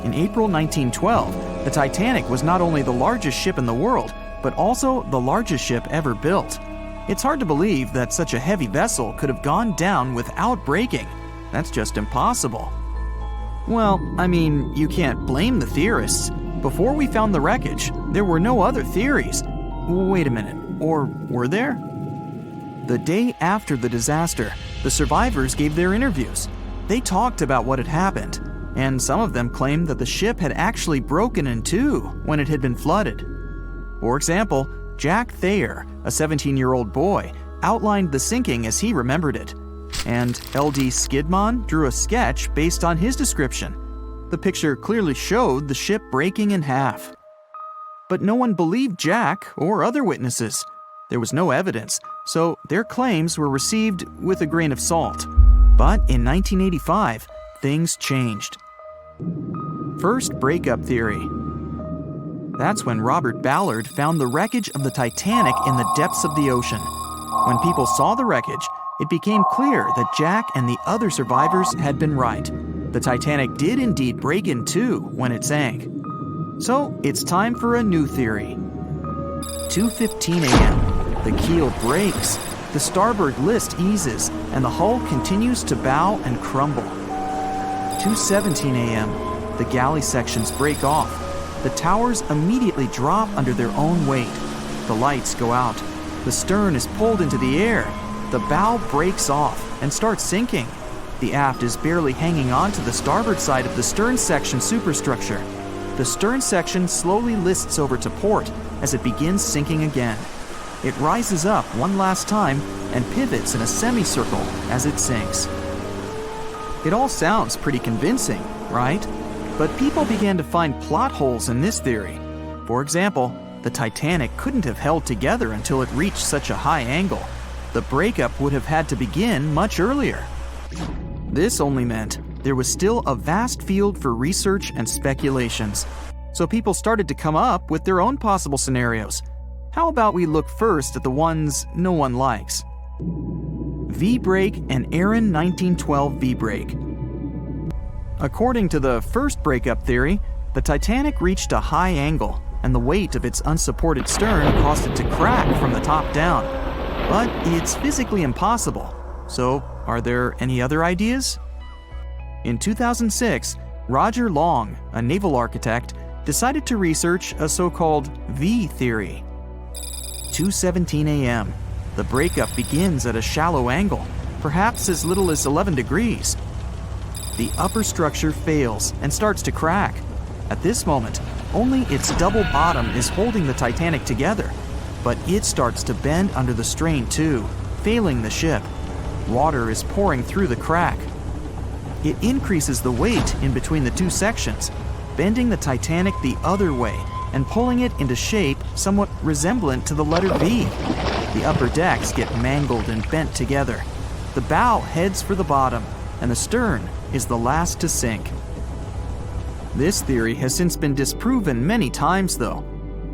In April 1912, the Titanic was not only the largest ship in the world, but also the largest ship ever built. It's hard to believe that such a heavy vessel could have gone down without breaking. That's just impossible. Well, I mean, you can't blame the theorists. Before we found the wreckage, there were no other theories. Wait a minute, or were there? The day after the disaster, the survivors gave their interviews. They talked about what had happened, and some of them claimed that the ship had actually broken in two when it had been flooded. For example, Jack Thayer, a 17-year-old boy, outlined the sinking as he remembered it, and L.D. Skidmon drew a sketch based on his description. The picture clearly showed the ship breaking in half. But no one believed Jack or other witnesses. There was no evidence, so their claims were received with a grain of salt. But in 1985, things changed. First breakup theory. That's when Robert Ballard found the wreckage of the Titanic in the depths of the ocean. When people saw the wreckage, it became clear that Jack and the other survivors had been right. The Titanic did indeed break in two when it sank. So it's time for a new theory. 2:15 a.m. The keel breaks, the starboard list eases, and the hull continues to bow and crumble. 2:17 a.m. The galley sections break off. The towers immediately drop under their own weight. The lights go out. The stern is pulled into the air. The bow breaks off and starts sinking. The aft is barely hanging on to the starboard side of the stern section superstructure. The stern section slowly lists over to port as it begins sinking again. It rises up one last time and pivots in a semicircle as it sinks. It all sounds pretty convincing, right? But people began to find plot holes in this theory. For example, the Titanic couldn't have held together until it reached such a high angle. The breakup would have had to begin much earlier. This only meant there was still a vast field for research and speculations. So people started to come up with their own possible scenarios. How about we look first at the ones no one likes? V-brake and Aaron 1912 V-brake. According to the first breakup theory, the Titanic reached a high angle, and the weight of its unsupported stern caused it to crack from the top down. But it's physically impossible. So, are there any other ideas? In 2006, Roger Long, a naval architect, decided to research a so-called V theory. 2:17 a.m. The breakup begins at a shallow angle, perhaps as little as 11 degrees. The upper structure fails and starts to crack. At this moment, only its double bottom is holding the Titanic together, but it starts to bend under the strain too, failing the ship. Water is pouring through the crack. It increases the weight in between the two sections, bending the Titanic the other way and pulling it into shape somewhat resemblant to the letter V. The upper decks get mangled and bent together. The bow heads for the bottom, and the stern is the last to sink. This theory has since been disproven many times, though.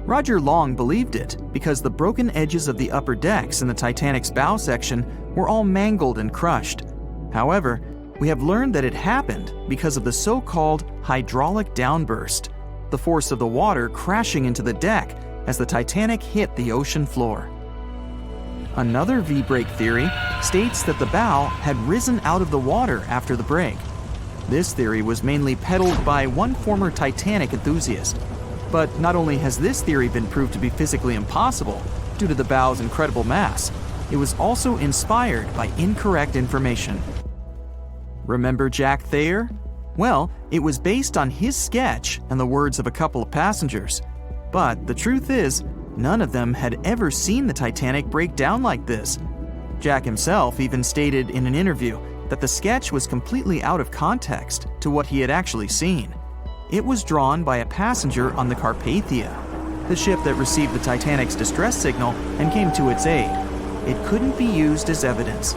Roger Long believed it because the broken edges of the upper decks in the Titanic's bow section were all mangled and crushed. However, we have learned that it happened because of the so-called hydraulic downburst, the force of the water crashing into the deck as the Titanic hit the ocean floor. Another V-break theory states that the bow had risen out of the water after the break. This theory was mainly peddled by one former Titanic enthusiast. But not only has this theory been proved to be physically impossible due to the bow's incredible mass, it was also inspired by incorrect information. Remember Jack Thayer? Well, it was based on his sketch and the words of a couple of passengers. But the truth is, none of them had ever seen the Titanic break down like this. Jack himself even stated in an interview that the sketch was completely out of context to what he had actually seen. It was drawn by a passenger on the Carpathia, the ship that received the Titanic's distress signal and came to its aid. It couldn't be used as evidence.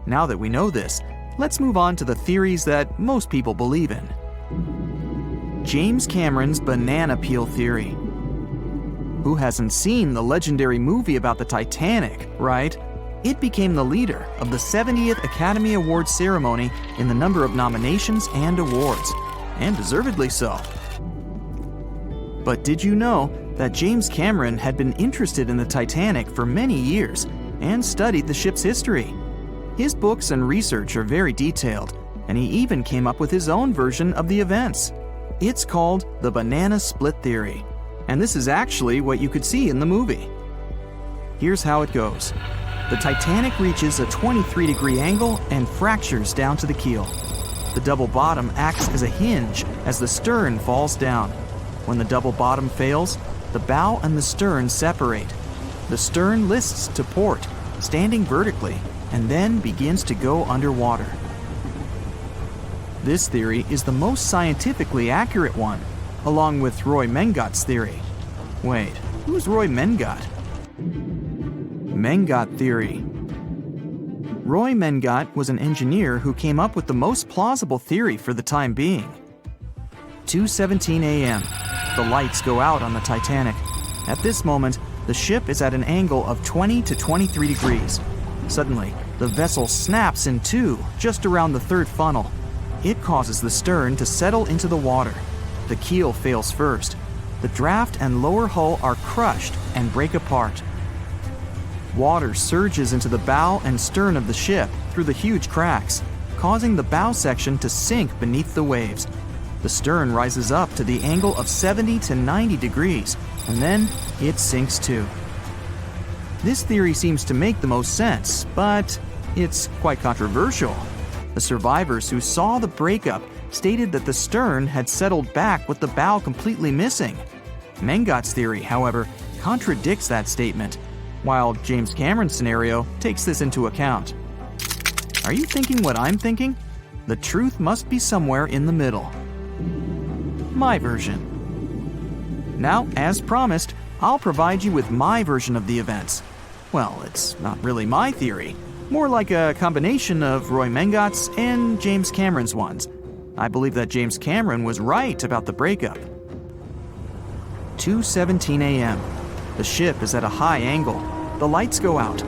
Now that we know this, let's move on to the theories that most people believe in. James Cameron's banana peel theory. Who hasn't seen the legendary movie about the Titanic, right? It became the leader of the 70th Academy Awards ceremony in the number of nominations and awards, and deservedly so. But did you know that James Cameron had been interested in the Titanic for many years and studied the ship's history? His books and research are very detailed, and he even came up with his own version of the events. It's called the banana split theory, and this is actually what you could see in the movie. Here's how it goes. The Titanic reaches a 23-degree angle and fractures down to the keel. The double bottom acts as a hinge as the stern falls down. When the double bottom fails, the bow and the stern separate. The stern lists to port, standing vertically, and then begins to go underwater. This theory is the most scientifically accurate one, along with Roy Mengat's theory. Wait, who's Roy Mengat? Mengat theory. Roy Mengat was an engineer who came up with the most plausible theory for the time being. 2:17 a.m. The lights go out on the Titanic. At this moment, the ship is at an angle of 20 to 23 degrees. Suddenly, the vessel snaps in two just around the third funnel. It causes the stern to settle into the water. The keel fails first. The draft and lower hull are crushed and break apart. Water surges into the bow and stern of the ship through the huge cracks, causing the bow section to sink beneath the waves. The stern rises up to the angle of 70 to 90 degrees, and then it sinks too. This theory seems to make the most sense, but it's quite controversial. The survivors who saw the breakup stated that the stern had settled back with the bow completely missing. Mengat's theory, however, contradicts that statement, while James Cameron's scenario takes this into account. Are you thinking what I'm thinking? The truth must be somewhere in the middle. My version. Now, as promised, I'll provide you with my version of the events. Well, it's not really my theory, more like a combination of Roy Mengat's and James Cameron's ones. I believe that James Cameron was right about the breakup. 2:17 a.m. The ship is at a high angle. The lights go out.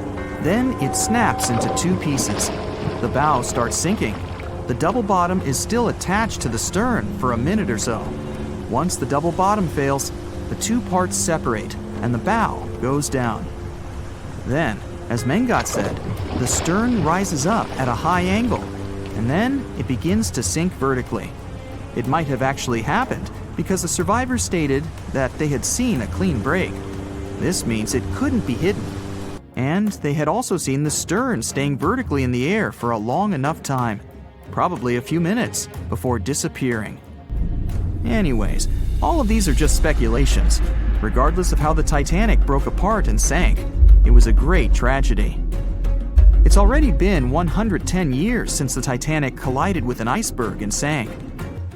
Then it snaps into two pieces. The bow starts sinking. The double bottom is still attached to the stern for a minute or so. Once the double bottom fails, the two parts separate and the bow goes down. Then, as Mengat said, the stern rises up at a high angle, and then it begins to sink vertically. It might have actually happened because the survivors stated that they had seen a clean break. This means it couldn't be hidden. And they had also seen the stern staying vertically in the air for a long enough time, probably a few minutes, before disappearing. Anyways, all of these are just speculations. Regardless of how the Titanic broke apart and sank, it was a great tragedy. It's already been 110 years since the Titanic collided with an iceberg and sank.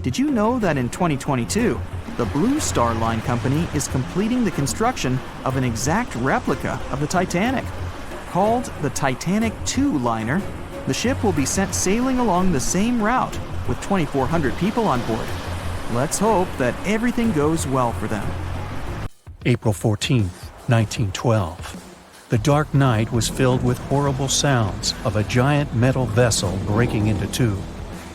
Did you know that in 2022, the Blue Star Line Company is completing the construction of an exact replica of the Titanic? Called the Titanic II liner, the ship will be sent sailing along the same route with 2,400 people on board. Let's hope that everything goes well for them. April 14, 1912. The dark night was filled with horrible sounds of a giant metal vessel breaking into two.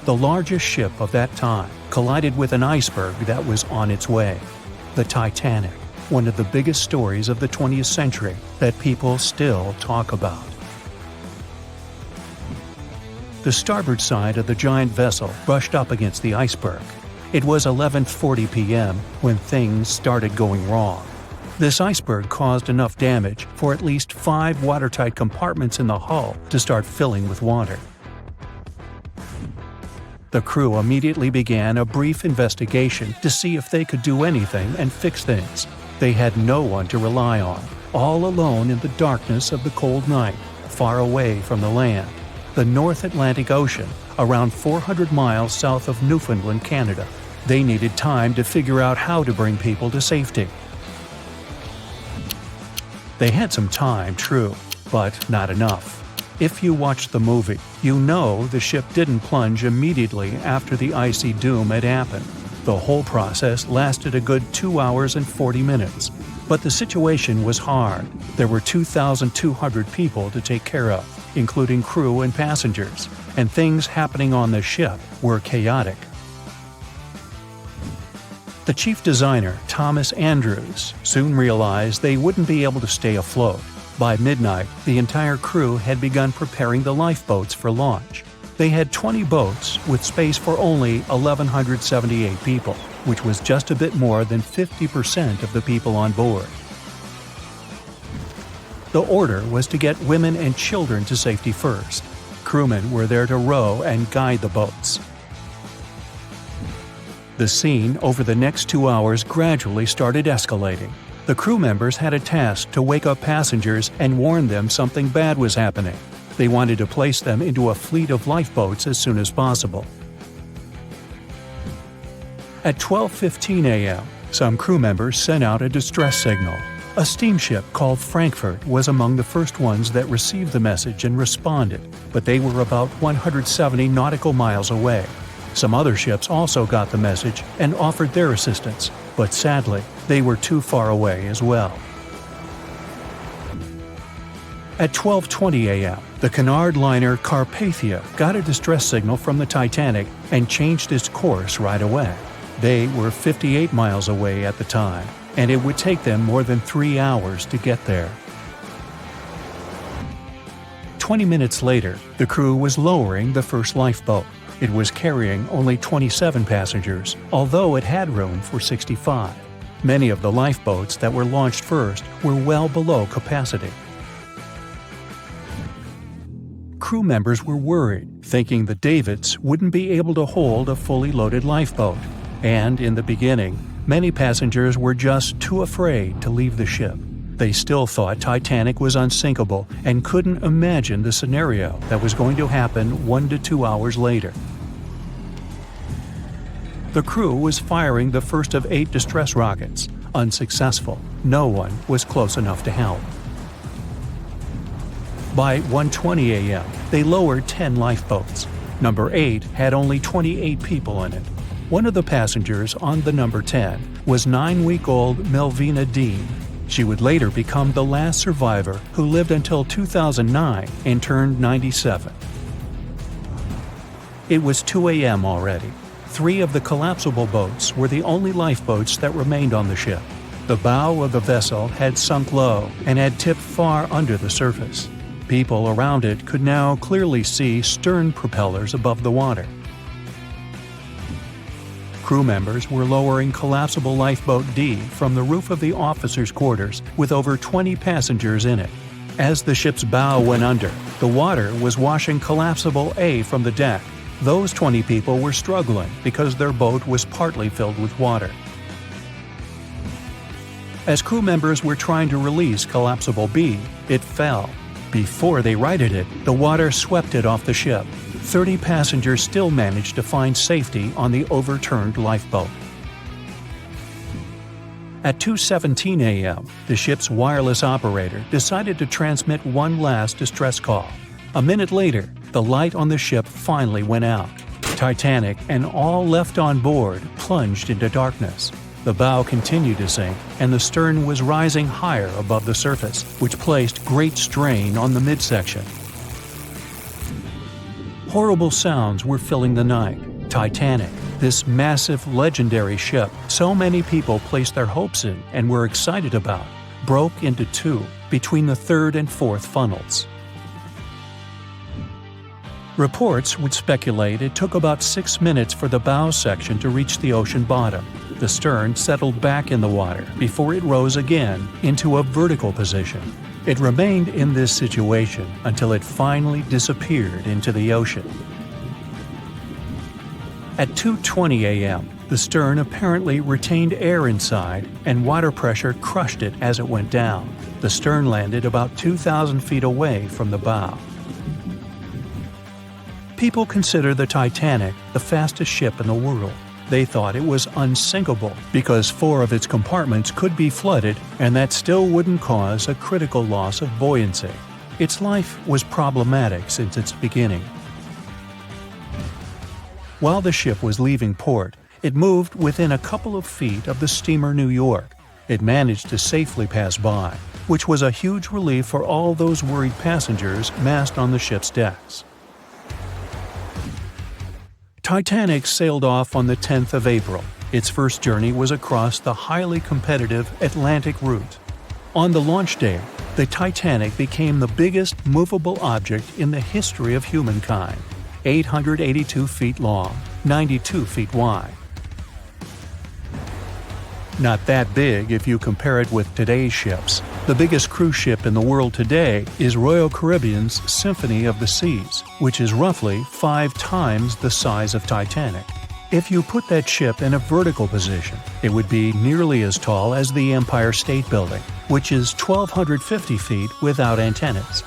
The largest ship of that time collided with an iceberg that was on its way. The Titanic, one of the biggest stories of the 20th century that people still talk about. The starboard side of the giant vessel brushed up against the iceberg. It was 11:40 p.m. when things started going wrong. This iceberg caused enough damage for at least 5 watertight compartments in the hull to start filling with water. The crew immediately began a brief investigation to see if they could do anything and fix things. They had no one to rely on, all alone in the darkness of the cold night, far away from the land, the North Atlantic Ocean, around 400 miles south of Newfoundland, Canada. They needed time to figure out how to bring people to safety. They had some time, true, but not enough. If you watched the movie, you know the ship didn't plunge immediately after the icy doom had happened. The whole process lasted a good 2 hours and 40 minutes. But the situation was hard. There were 2,200 people to take care of, including crew and passengers, and things happening on the ship were chaotic. The chief designer, Thomas Andrews, soon realized they wouldn't be able to stay afloat. By midnight, the entire crew had begun preparing the lifeboats for launch. They had 20 boats with space for only 1,178 people, which was just a bit more than 50% of the people on board. The order was to get women and children to safety first. Crewmen were there to row and guide the boats. The scene over the next 2 hours gradually started escalating. The crew members had a task to wake up passengers and warn them something bad was happening. They wanted to place them into a fleet of lifeboats as soon as possible. At 12:15 a.m., some crew members sent out a distress signal. A steamship called Frankfurt was among the first ones that received the message and responded, but they were about 170 nautical miles away. Some other ships also got the message and offered their assistance, but sadly, they were too far away as well. At 12:20 a.m., the Cunard liner Carpathia got a distress signal from the Titanic and changed its course right away. They were 58 miles away at the time, and it would take them more than 3 hours to get there. 20 minutes later, the crew was lowering the first lifeboat. It was carrying only 27 passengers, although it had room for 65. Many of the lifeboats that were launched first were well below capacity. Crew members were worried, thinking the Davids wouldn't be able to hold a fully loaded lifeboat. And in the beginning, many passengers were just too afraid to leave the ship. They still thought Titanic was unsinkable and couldn't imagine the scenario that was going to happen 1 to 2 hours later. The crew was firing the first of 8 distress rockets. Unsuccessful. No one was close enough to help. By 1:20 a.m., they lowered 10 lifeboats. Number 8 had only 28 people in it. One of the passengers on the number 10 was 9-week-old Melvina Dean. She would later become the last survivor who lived until 2009 and turned 97. It was 2 a.m. already. 3 of the collapsible boats were the only lifeboats that remained on the ship. The bow of the vessel had sunk low and had tipped far under the surface. People around it could now clearly see stern propellers above the water. Crew members were lowering collapsible lifeboat D from the roof of the officers' quarters with over 20 passengers in it. As the ship's bow went under, the water was washing collapsible A from the deck. Those 20 people were struggling because their boat was partly filled with water. As crew members were trying to release collapsible B, it fell. Before they righted it, the water swept it off the ship. 30 passengers still managed to find safety on the overturned lifeboat. At 2:17 a.m., the ship's wireless operator decided to transmit one last distress call. A minute later, the light on the ship finally went out. Titanic and all left on board plunged into darkness. The bow continued to sink, and the stern was rising higher above the surface, which placed great strain on the midsection. Horrible sounds were filling the night. Titanic, this massive, legendary ship so many people placed their hopes in and were excited about, broke into two between the third and fourth funnels. Reports would speculate it took about 6 minutes for the bow section to reach the ocean bottom. The stern settled back in the water before it rose again into a vertical position. It remained in this situation until it finally disappeared into the ocean. At 2:20 a.m., the stern apparently retained air inside, and water pressure crushed it as it went down. The stern landed about 2,000 feet away from the bow. People consider the Titanic the fastest ship in the world. They thought it was unsinkable because 4 of its compartments could be flooded, and that still wouldn't cause a critical loss of buoyancy. Its life was problematic since its beginning. While the ship was leaving port, it moved within a couple of feet of the steamer New York. It managed to safely pass by, which was a huge relief for all those worried passengers massed on the ship's decks. Titanic sailed off on the 10th of April. Its first journey was across the highly competitive Atlantic route. On the launch day, the Titanic became the biggest movable object in the history of humankind. 882 feet long, 92 feet wide. Not that big if you compare it with today's ships. The biggest cruise ship in the world today is Royal Caribbean's Symphony of the Seas, which is roughly 5 times the size of Titanic. If you put that ship in a vertical position, it would be nearly as tall as the Empire State Building, which is 1,250 feet without antennas.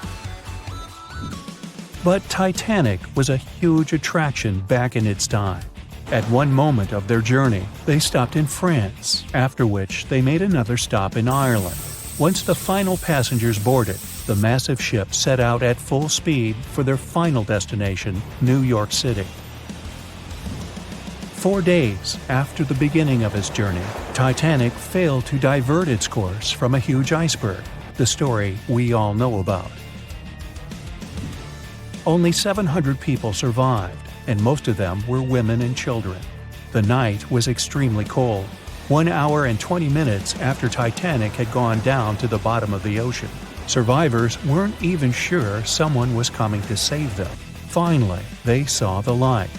But Titanic was a huge attraction back in its time. At one moment of their journey, they stopped in France, after which they made another stop in Ireland. Once the final passengers boarded, the massive ship set out at full speed for their final destination, New York City. 4 days after the beginning of its journey, Titanic failed to divert its course from a huge iceberg, the story we all know about. Only 700 people survived, and most of them were women and children. The night was extremely cold, 1 hour and 20 minutes after Titanic had gone down to the bottom of the ocean. Survivors weren't even sure someone was coming to save them. Finally, they saw the light.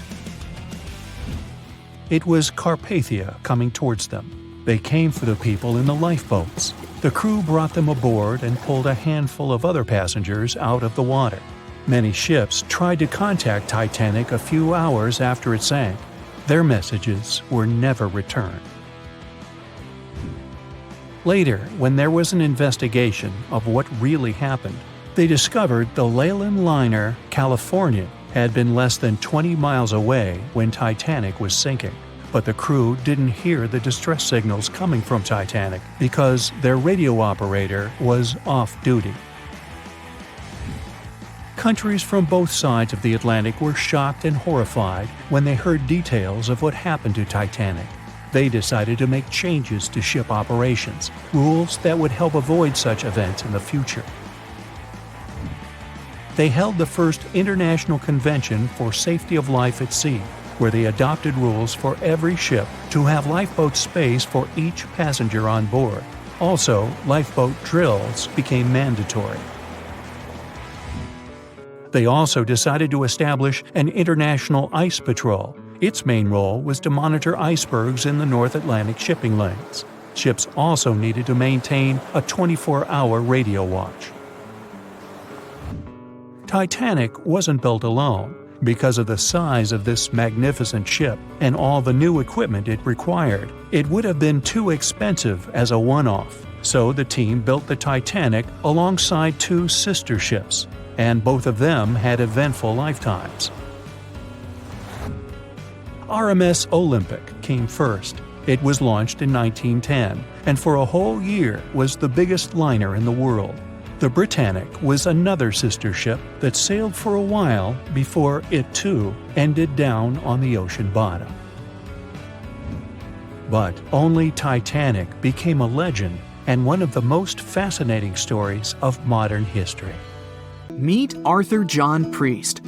It was Carpathia coming towards them. They came for the people in the lifeboats. The crew brought them aboard and pulled a handful of other passengers out of the water. Many ships tried to contact Titanic a few hours after it sank. Their messages were never returned. Later, when there was an investigation of what really happened, they discovered the Leyland liner California had been less than 20 miles away when Titanic was sinking. But the crew didn't hear the distress signals coming from Titanic because their radio operator was off duty. Countries from both sides of the Atlantic were shocked and horrified when they heard details of what happened to Titanic. They decided to make changes to ship operations, rules that would help avoid such events in the future. They held the first International Convention for Safety of Life at Sea, where they adopted rules for every ship to have lifeboat space for each passenger on board. Also, lifeboat drills became mandatory. They also decided to establish an international ice patrol. Its main role was to monitor icebergs in the North Atlantic shipping lanes. Ships also needed to maintain a 24-hour radio watch. Titanic wasn't built alone. Because of the size of this magnificent ship and all the new equipment it required, it would have been too expensive as a one-off. So the team built the Titanic alongside two sister ships, and both of them had eventful lifetimes. RMS Olympic came first. It was launched in 1910, and for a whole year was the biggest liner in the world. The Britannic was another sister ship that sailed for a while before it too ended down on the ocean bottom. But only Titanic became a legend and one of the most fascinating stories of modern history. Meet Arthur John Priest.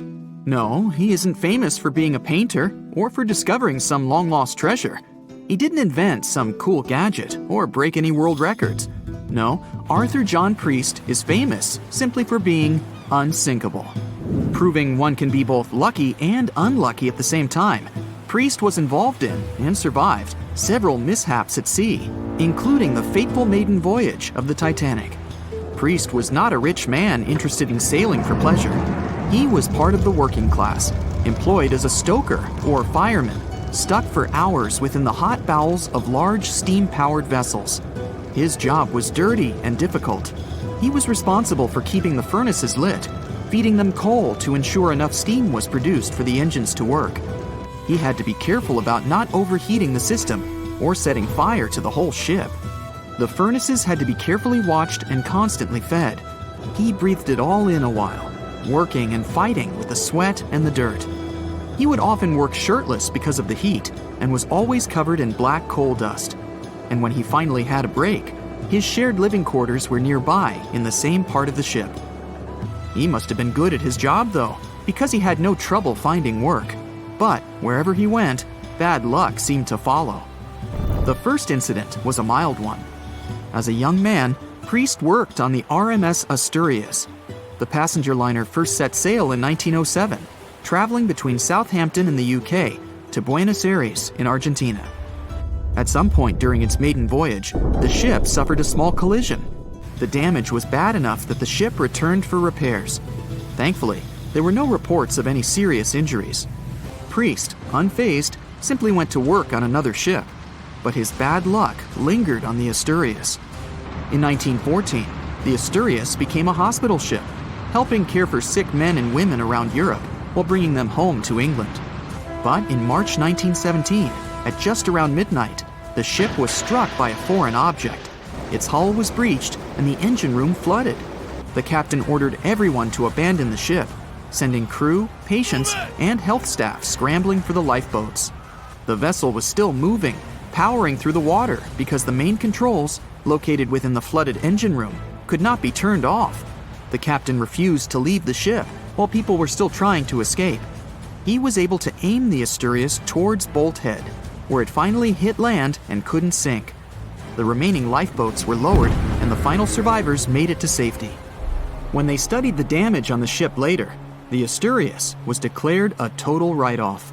No, he isn't famous for being a painter or for discovering some long-lost treasure. He didn't invent some cool gadget or break any world records. No, Arthur John Priest is famous simply for being unsinkable. Proving one can be both lucky and unlucky at the same time, Priest was involved in and survived several mishaps at sea, including the fateful maiden voyage of the Titanic. Priest was not a rich man interested in sailing for pleasure. He was part of the working class, employed as a stoker or fireman, stuck for hours within the hot bowels of large steam-powered vessels. His job was dirty and difficult. He was responsible for keeping the furnaces lit, feeding them coal to ensure enough steam was produced for the engines to work. He had to be careful about not overheating the system or setting fire to the whole ship. The furnaces had to be carefully watched and constantly fed. He breathed it all in a while, working and fighting with the sweat and the dirt. He would often work shirtless because of the heat and was always covered in black coal dust. And when he finally had a break, his shared living quarters were nearby in the same part of the ship. He must have been good at his job though, because he had no trouble finding work. But wherever he went, bad luck seemed to follow. The first incident was a mild one. As a young man, Priest worked on the RMS Asturias. The passenger liner first set sail in 1907, traveling between Southampton in the UK to Buenos Aires in Argentina. At some point during its maiden voyage, the ship suffered a small collision. The damage was bad enough that the ship returned for repairs. Thankfully, there were no reports of any serious injuries. Priest, unfazed, simply went to work on another ship, but his bad luck lingered on the Asturias. In 1914, the Asturias became a hospital ship, helping care for sick men and women around Europe while bringing them home to England. But in March 1917, at just around midnight, the ship was struck by a foreign object. Its hull was breached and the engine room flooded. The captain ordered everyone to abandon the ship, sending crew, patients, and health staff scrambling for the lifeboats. The vessel was still moving, powering through the water because the main controls, located within the flooded engine room, could not be turned off. The captain refused to leave the ship while people were still trying to escape. He was able to aim the Asturias towards Bolt Head, where it finally hit land and couldn't sink. The remaining lifeboats were lowered and the final survivors made it to safety. When they studied the damage on the ship later, the Asturias was declared a total write-off.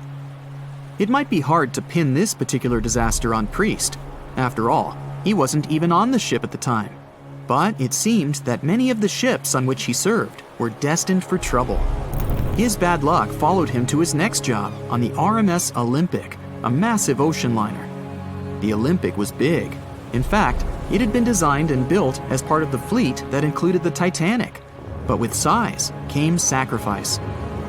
It might be hard to pin this particular disaster on Priest. After all, he wasn't even on the ship at the time. But it seemed that many of the ships on which he served were destined for trouble. His bad luck followed him to his next job on the RMS Olympic, a massive ocean liner. The Olympic was big. In fact, it had been designed and built as part of the fleet that included the Titanic. But with size came sacrifice.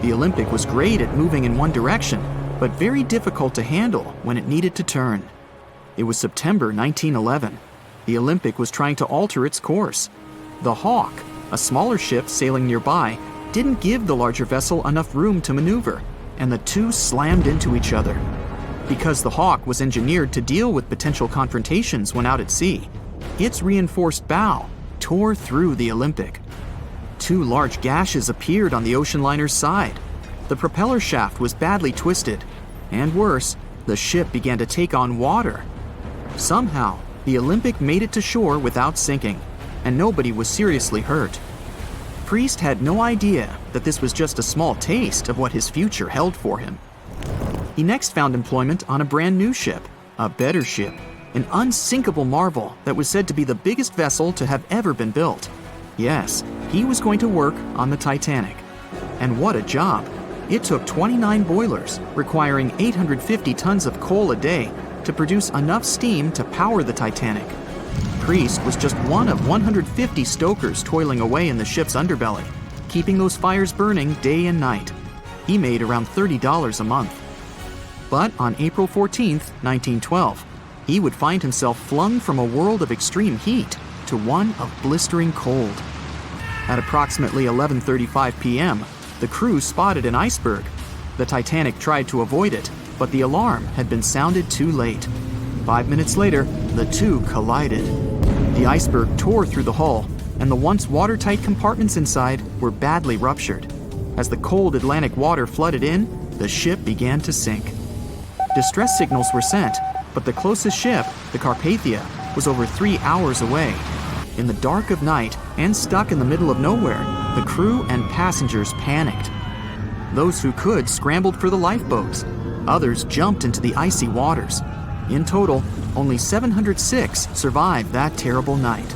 The Olympic was great at moving in one direction, but very difficult to handle when it needed to turn. It was September 1911. The Olympic was trying to alter its course. The Hawk, a smaller ship sailing nearby, didn't give the larger vessel enough room to maneuver, and the two slammed into each other. Because the Hawk was engineered to deal with potential confrontations when out at sea, its reinforced bow tore through the Olympic. Two large gashes appeared on the ocean liner's side. The propeller shaft was badly twisted, and worse, the ship began to take on water. Somehow, the Olympic made it to shore without sinking, and nobody was seriously hurt. Priest had no idea that this was just a small taste of what his future held for him. He next found employment on a brand new ship, a better ship, an unsinkable marvel that was said to be the biggest vessel to have ever been built. Yes, he was going to work on the Titanic. And what a job! It took 29 boilers, requiring 850 tons of coal a day to produce enough steam to power the Titanic. Priest was just one of 150 stokers toiling away in the ship's underbelly, keeping those fires burning day and night. He made around $30 a month. But on April 14, 1912, he would find himself flung from a world of extreme heat to one of blistering cold. At approximately 11:35 p.m., the crew spotted an iceberg. The Titanic tried to avoid it, but the alarm had been sounded too late. 5 minutes later, the two collided. The iceberg tore through the hull, and the once watertight compartments inside were badly ruptured. As the cold Atlantic water flooded in, the ship began to sink. Distress signals were sent, but the closest ship, the Carpathia, was over 3 hours away. In the dark of night and stuck in the middle of nowhere, the crew and passengers panicked. Those who could scrambled for the lifeboats. Others jumped into the icy waters. In total, only 706 survived that terrible night.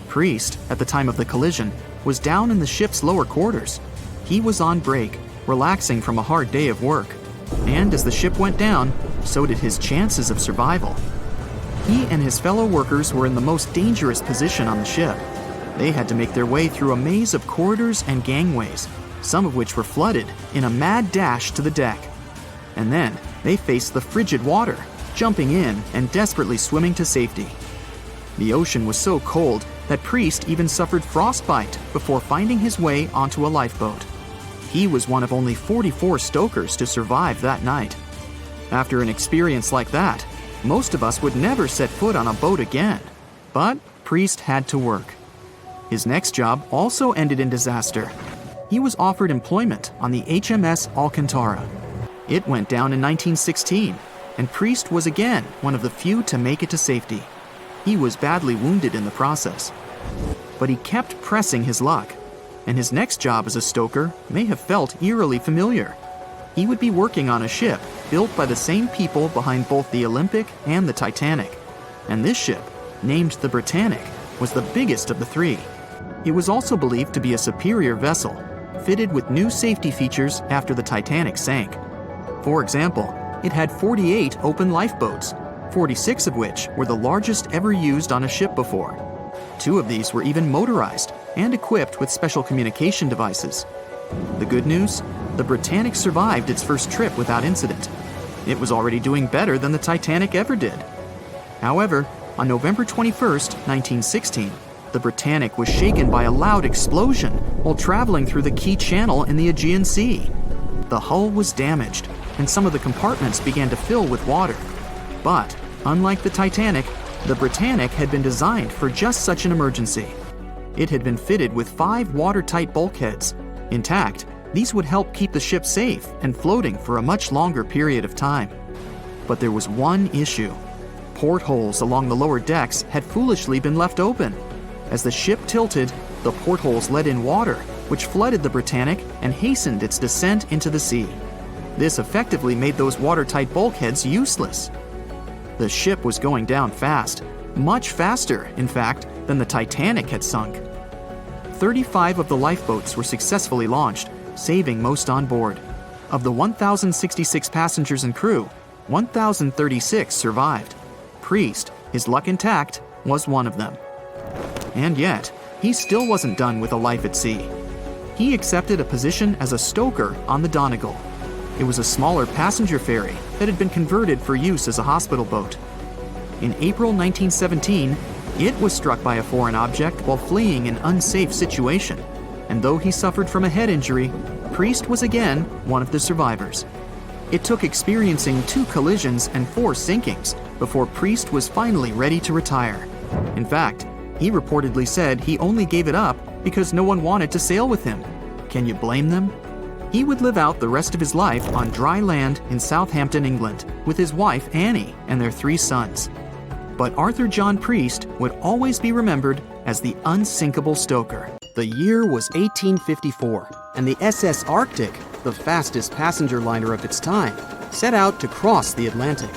Priest, at the time of the collision, was down in the ship's lower quarters. He was on break, relaxing from a hard day of work. And as the ship went down, so did his chances of survival. He and his fellow workers were in the most dangerous position on the ship. They had to make their way through a maze of corridors and gangways, some of which were flooded, in a mad dash to the deck. And then they faced the frigid water, jumping in and desperately swimming to safety. The ocean was so cold that Priest even suffered frostbite before finding his way onto a lifeboat. He was one of only 44 stokers to survive that night. After an experience like that, most of us would never set foot on a boat again. But Priest had to work. His next job also ended in disaster. He was offered employment on the HMS Alcantara. It went down in 1916, and Priest was again one of the few to make it to safety. He was badly wounded in the process. But he kept pressing his luck, and his next job as a stoker may have felt eerily familiar. He would be working on a ship built by the same people behind both the Olympic and the Titanic. And this ship, named the Britannic, was the biggest of the three. It was also believed to be a superior vessel, fitted with new safety features after the Titanic sank. For example, it had 48 open lifeboats, 46 of which were the largest ever used on a ship before. 2 of these were even motorized and equipped with special communication devices. The good news? The Britannic survived its first trip without incident. It was already doing better than the Titanic ever did. However, on November 21st, 1916, the Britannic was shaken by a loud explosion while traveling through the Key Channel in the Aegean Sea. The hull was damaged, and some of the compartments began to fill with water. But, unlike the Titanic, the Britannic had been designed for just such an emergency. It had been fitted with 5 watertight bulkheads. Intact, these would help keep the ship safe and floating for a much longer period of time. But there was one issue. Portholes along the lower decks had foolishly been left open. As the ship tilted, the portholes let in water, which flooded the Britannic and hastened its descent into the sea. This effectively made those watertight bulkheads useless. The ship was going down fast, much faster, in fact, than the Titanic had sunk. 35 of the lifeboats were successfully launched, saving most on board. Of the 1,066 passengers and crew, 1,036 survived. Priest, his luck intact, was one of them. And yet, he still wasn't done with a life at sea. He accepted a position as a stoker on the Donegal. It was a smaller passenger ferry that had been converted for use as a hospital boat. In April 1917, it was struck by a foreign object while fleeing an unsafe situation, and though he suffered from a head injury, Priest was again one of the survivors. It took experiencing 2 collisions and 4 sinkings before Priest was finally ready to retire. In fact, he reportedly said he only gave it up because no one wanted to sail with him. Can you blame them? He would live out the rest of his life on dry land in Southampton, England, with his wife Annie and their 3 sons. But Arthur John Priest would always be remembered as the unsinkable stoker. The year was 1854, and the SS Arctic, the fastest passenger liner of its time, set out to cross the Atlantic.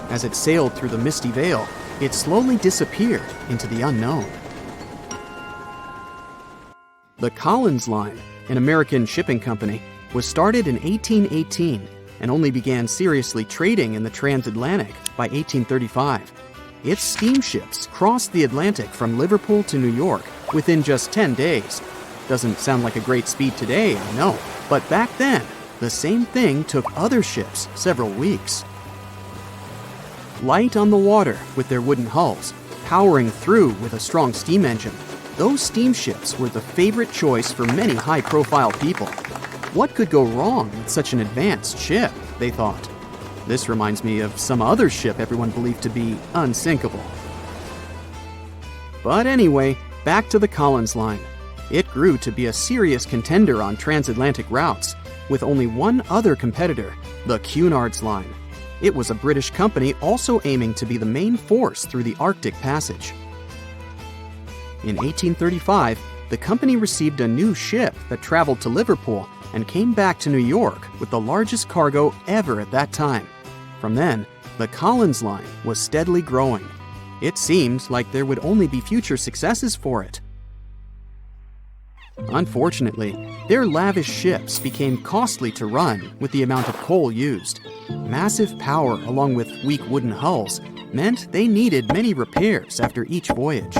As it sailed through the misty veil, it slowly disappeared into the unknown. The Collins Line, an American shipping company, was started in 1818 and only began seriously trading in the transatlantic by 1835. Its steamships crossed the Atlantic from Liverpool to New York within just 10 days. Doesn't sound like a great speed today, I know, but back then, the same thing took other ships several weeks. Light on the water with their wooden hulls, powering through with a strong steam engine, those steamships were the favorite choice for many high-profile people. What could go wrong with such an advanced ship, they thought. This reminds me of some other ship everyone believed to be unsinkable. But anyway, back to the Collins Line. It grew to be a serious contender on transatlantic routes, with only one other competitor, the Cunard's Line. It was a British company also aiming to be the main force through the Arctic Passage. In 1835, the company received a new ship that traveled to Liverpool and came back to New York with the largest cargo ever at that time. From then, the Collins Line was steadily growing. It seemed like there would only be future successes for it. Unfortunately, their lavish ships became costly to run with the amount of coal used. Massive power along with weak wooden hulls meant they needed many repairs after each voyage.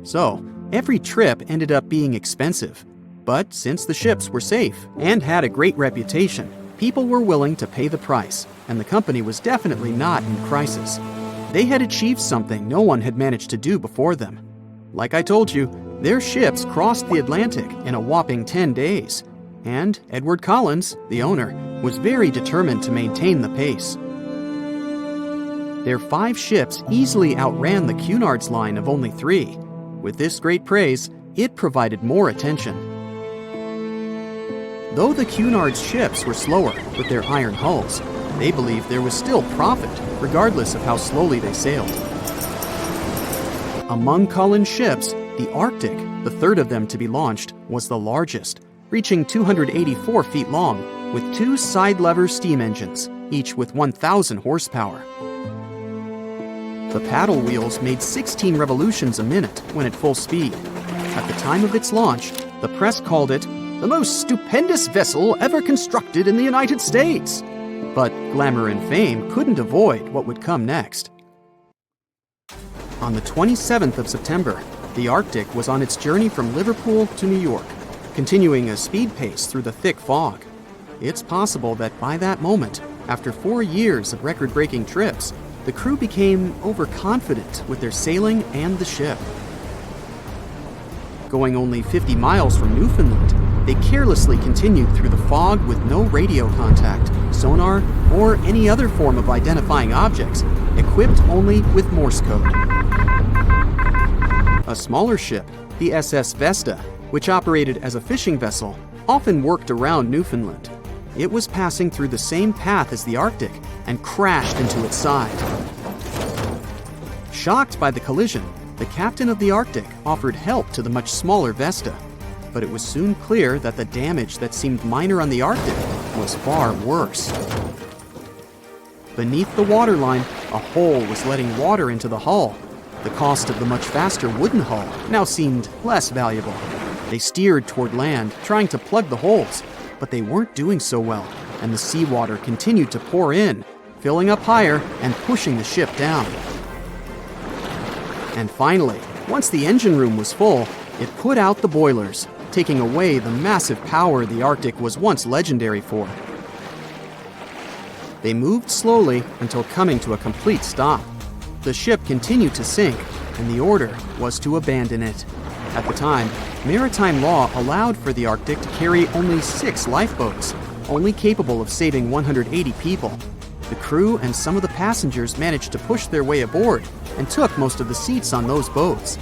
So, every trip ended up being expensive. But since the ships were safe and had a great reputation, people were willing to pay the price, and the company was definitely not in crisis. They had achieved something no one had managed to do before them. Like I told you, their ships crossed the Atlantic in a whopping 10 days, and Edward Collins, the owner, was very determined to maintain the pace. Their 5 ships easily outran the Cunard's Line of only 3. With this great praise, it provided more attention. Though the Cunard's ships were slower with their iron hulls, they believed there was still profit, regardless of how slowly they sailed. Among Collins' ships, the Arctic, the third of them to be launched, was the largest, reaching 284 feet long, with 2 side-lever steam engines, each with 1,000 horsepower. The paddle wheels made 16 revolutions a minute when at full speed. At the time of its launch, the press called it the most stupendous vessel ever constructed in the United States. But glamour and fame couldn't avoid what would come next. On the 27th of September, the Arctic was on its journey from Liverpool to New York, continuing a speed pace through the thick fog. It's possible that by that moment, after 4 years of record-breaking trips, the crew became overconfident with their sailing and the ship. Going only 50 miles from Newfoundland, they carelessly continued through the fog with no radio contact, sonar, or any other form of identifying objects, equipped only with Morse code. A smaller ship, the SS Vesta, which operated as a fishing vessel, often worked around Newfoundland. It was passing through the same path as the Arctic and crashed into its side. Shocked by the collision, the captain of the Arctic offered help to the much smaller Vesta, but it was soon clear that the damage that seemed minor on the Arctic was far worse. Beneath the waterline, a hole was letting water into the hull. The cost of the much faster wooden hull now seemed less valuable. They steered toward land, trying to plug the holes, but they weren't doing so well, and the seawater continued to pour in, filling up higher and pushing the ship down. And finally, once the engine room was full, it put out the boilers, taking away the massive power the Arctic was once legendary for. They moved slowly until coming to a complete stop. The ship continued to sink, and the order was to abandon it. At the time, maritime law allowed for the Arctic to carry only 6 lifeboats, only capable of saving 180 people. The crew and some of the passengers managed to push their way aboard and took most of the seats on those boats.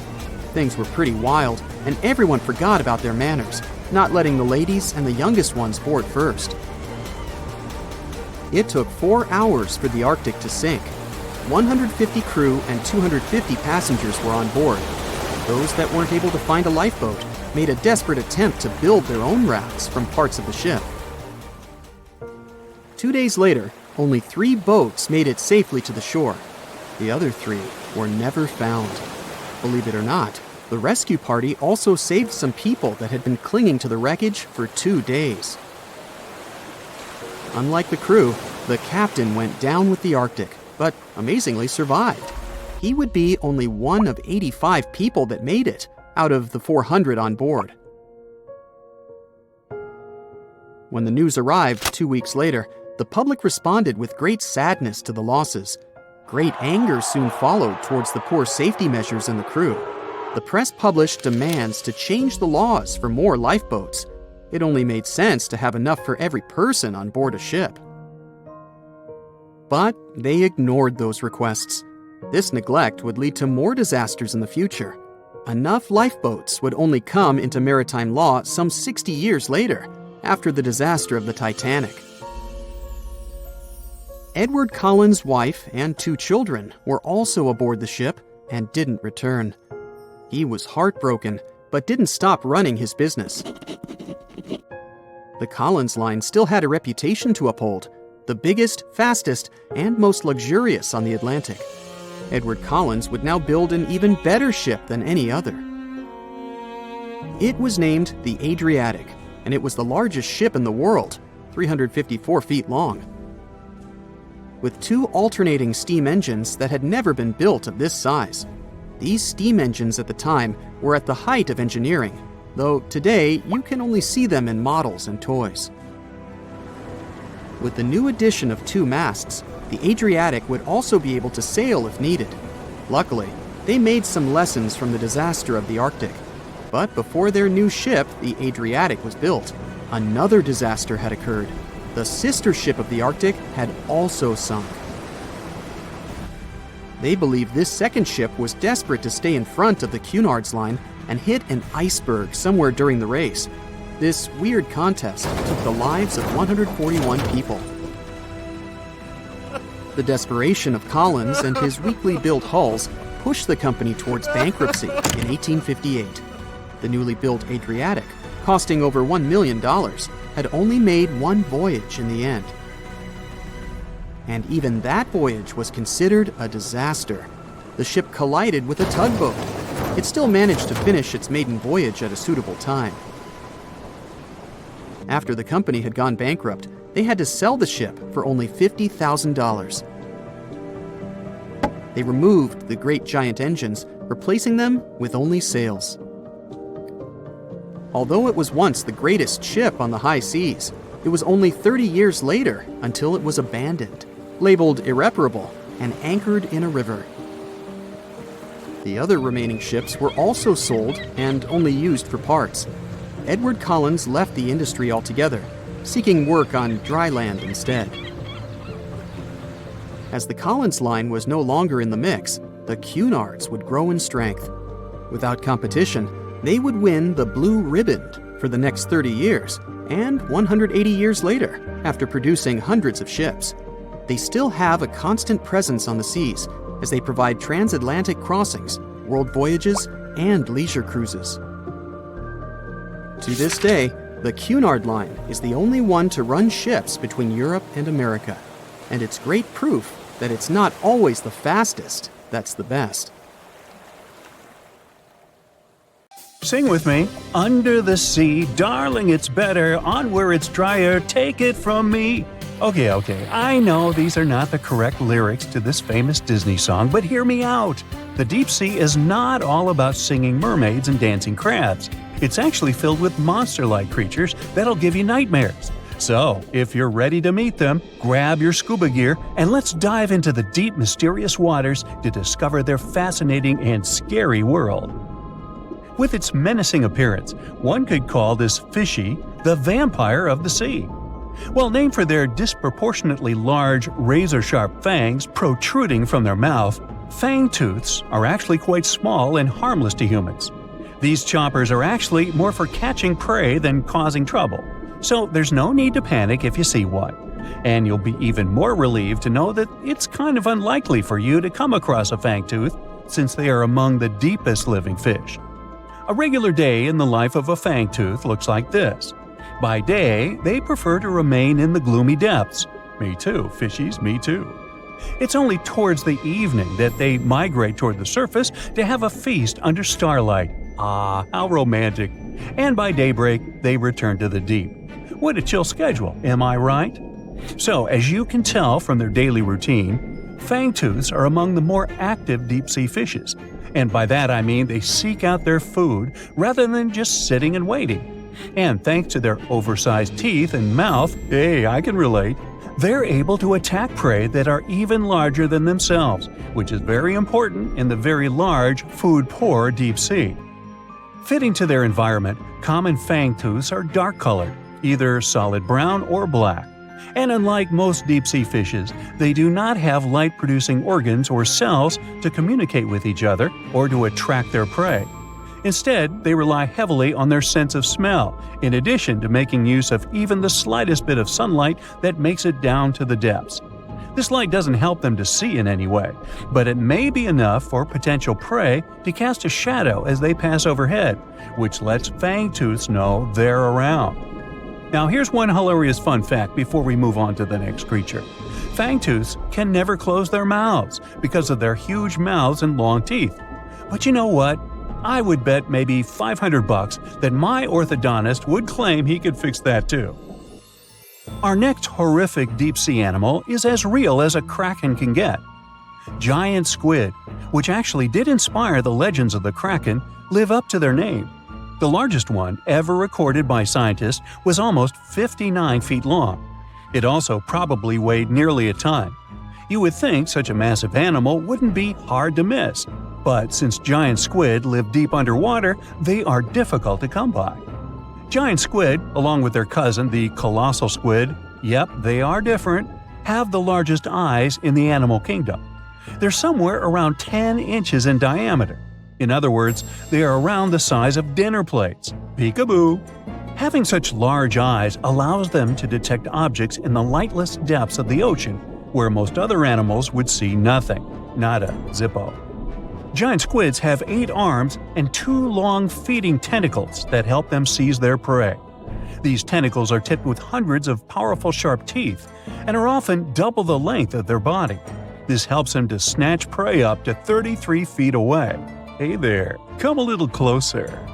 Things were pretty wild, and everyone forgot about their manners, not letting the ladies and the youngest ones board first. It took 4 hours for the Arctic to sink. 150 crew and 250 passengers were on board. Those that weren't able to find a lifeboat made a desperate attempt to build their own rafts from parts of the ship. 2 days later, only 3 boats made it safely to the shore. The other 3 were never found. Believe it or not, the rescue party also saved some people that had been clinging to the wreckage for 2 days. Unlike the crew, the captain went down with the Arctic, but amazingly survived. He would be only one of 85 people that made it out of the 400 on board. When the news arrived 2 weeks later, the public responded with great sadness to the losses. Great anger soon followed towards the poor safety measures in the crew. The press published demands to change the laws for more lifeboats. It only made sense to have enough for every person on board a ship. But they ignored those requests. This neglect would lead to more disasters in the future. Enough lifeboats would only come into maritime law some 60 years later, after the disaster of the Titanic. Edward Cullen's wife and 2 children were also aboard the ship and didn't return. He was heartbroken, but didn't stop running his business. The Collins line still had a reputation to uphold, the biggest, fastest, and most luxurious on the Atlantic. Edward Collins would now build an even better ship than any other. It was named the Adriatic, and it was the largest ship in the world, 354 feet long. With 2 alternating steam engines that had never been built of this size. These steam engines at the time were at the height of engineering, though today you can only see them in models and toys. With the new addition of 2 masts, the Adriatic would also be able to sail if needed. Luckily, they made some lessons from the disaster of the Arctic. But before their new ship, the Adriatic, was built, another disaster had occurred. The sister ship of the Arctic had also sunk. They believe this second ship was desperate to stay in front of the Cunard's line and hit an iceberg somewhere during the race. This weird contest took the lives of 141 people. The desperation of Collins and his weakly built hulls pushed the company towards bankruptcy in 1858. The newly built Adriatic, costing over $1 million, had only made 1 voyage in the end. And even that voyage was considered a disaster. The ship collided with a tugboat. It still managed to finish its maiden voyage at a suitable time. After the company had gone bankrupt, they had to sell the ship for only $50,000. They removed the great giant engines, replacing them with only sails. Although it was once the greatest ship on the high seas, it was only 30 years later until it was abandoned, labeled irreparable, and anchored in a river. The other remaining ships were also sold and only used for parts. Edward Collins left the industry altogether, seeking work on dry land instead. As the Collins line was no longer in the mix, the Cunards would grow in strength. Without competition, they would win the Blue Ribbon for the next 30 years, and 180 years later, after producing hundreds of ships. They still have a constant presence on the seas as they provide transatlantic crossings, world voyages, and leisure cruises. To this day, the Cunard line is the only one to run ships between Europe and America, and it's great proof that it's not always the fastest that's the best. Sing with me. Under the sea, darling, it's better. On where it's drier, take it from me. Okay, I know these are not the correct lyrics to this famous Disney song, but hear me out. The deep sea is not all about singing mermaids and dancing crabs. It's actually filled with monster-like creatures that'll give you nightmares. So, if you're ready to meet them, grab your scuba gear and let's dive into the deep, mysterious waters to discover their fascinating and scary world. With its menacing appearance, one could call this fishy the vampire of the sea. Well, named for their disproportionately large, razor-sharp fangs protruding from their mouth, fangtooths are actually quite small and harmless to humans. These choppers are actually more for catching prey than causing trouble, so there's no need to panic if you see one. And you'll be even more relieved to know that it's kind of unlikely for you to come across a fangtooth, since they are among the deepest living fish. A regular day in the life of a fangtooth looks like this. By day, they prefer to remain in the gloomy depths. Me too, fishies, me too. It's only towards the evening that they migrate toward the surface to have a feast under starlight. Ah, how romantic. And by daybreak, they return to the deep. What a chill schedule, am I right? So, as you can tell from their daily routine, Fangtooths are among the more active deep-sea fishes, and by that I mean they seek out their food rather than just sitting and waiting. And thanks to their oversized teeth and mouth, hey, I can relate, they're able to attack prey that are even larger than themselves, which is very important in the very large, food-poor deep sea. Fitting to their environment, common fangtooths are dark-colored, either solid brown or black. And unlike most deep-sea fishes, they do not have light-producing organs or cells to communicate with each other or to attract their prey. Instead, they rely heavily on their sense of smell, in addition to making use of even the slightest bit of sunlight that makes it down to the depths. This light doesn't help them to see in any way, but it may be enough for potential prey to cast a shadow as they pass overhead, which lets fangtooths know they're around. Now here's one hilarious fun fact before we move on to the next creature. Fangtooths can never close their mouths because of their huge mouths and long teeth. But you know what? I would bet maybe $500 that my orthodontist would claim he could fix that too. Our next horrific deep-sea animal is as real as a kraken can get. Giant squid, which actually did inspire the legends of the kraken, live up to their name. The largest one ever recorded by scientists was almost 59 feet long. It also probably weighed nearly a ton. You would think such a massive animal wouldn't be hard to miss, but since giant squid live deep underwater, they are difficult to come by. Giant squid, along with their cousin the colossal squid, yep, they are different, have the largest eyes in the animal kingdom. They're somewhere around 10 inches in diameter. In other words, they are around the size of dinner plates. Peekaboo! Having such large eyes allows them to detect objects in the lightless depths of the ocean, where most other animals would see nothing. Nada, zippo. Giant squids have 8 arms and 2 long feeding tentacles that help them seize their prey. These tentacles are tipped with hundreds of powerful sharp teeth and are often double the length of their body. This helps them to snatch prey up to 33 feet away. Hey there, come a little closer.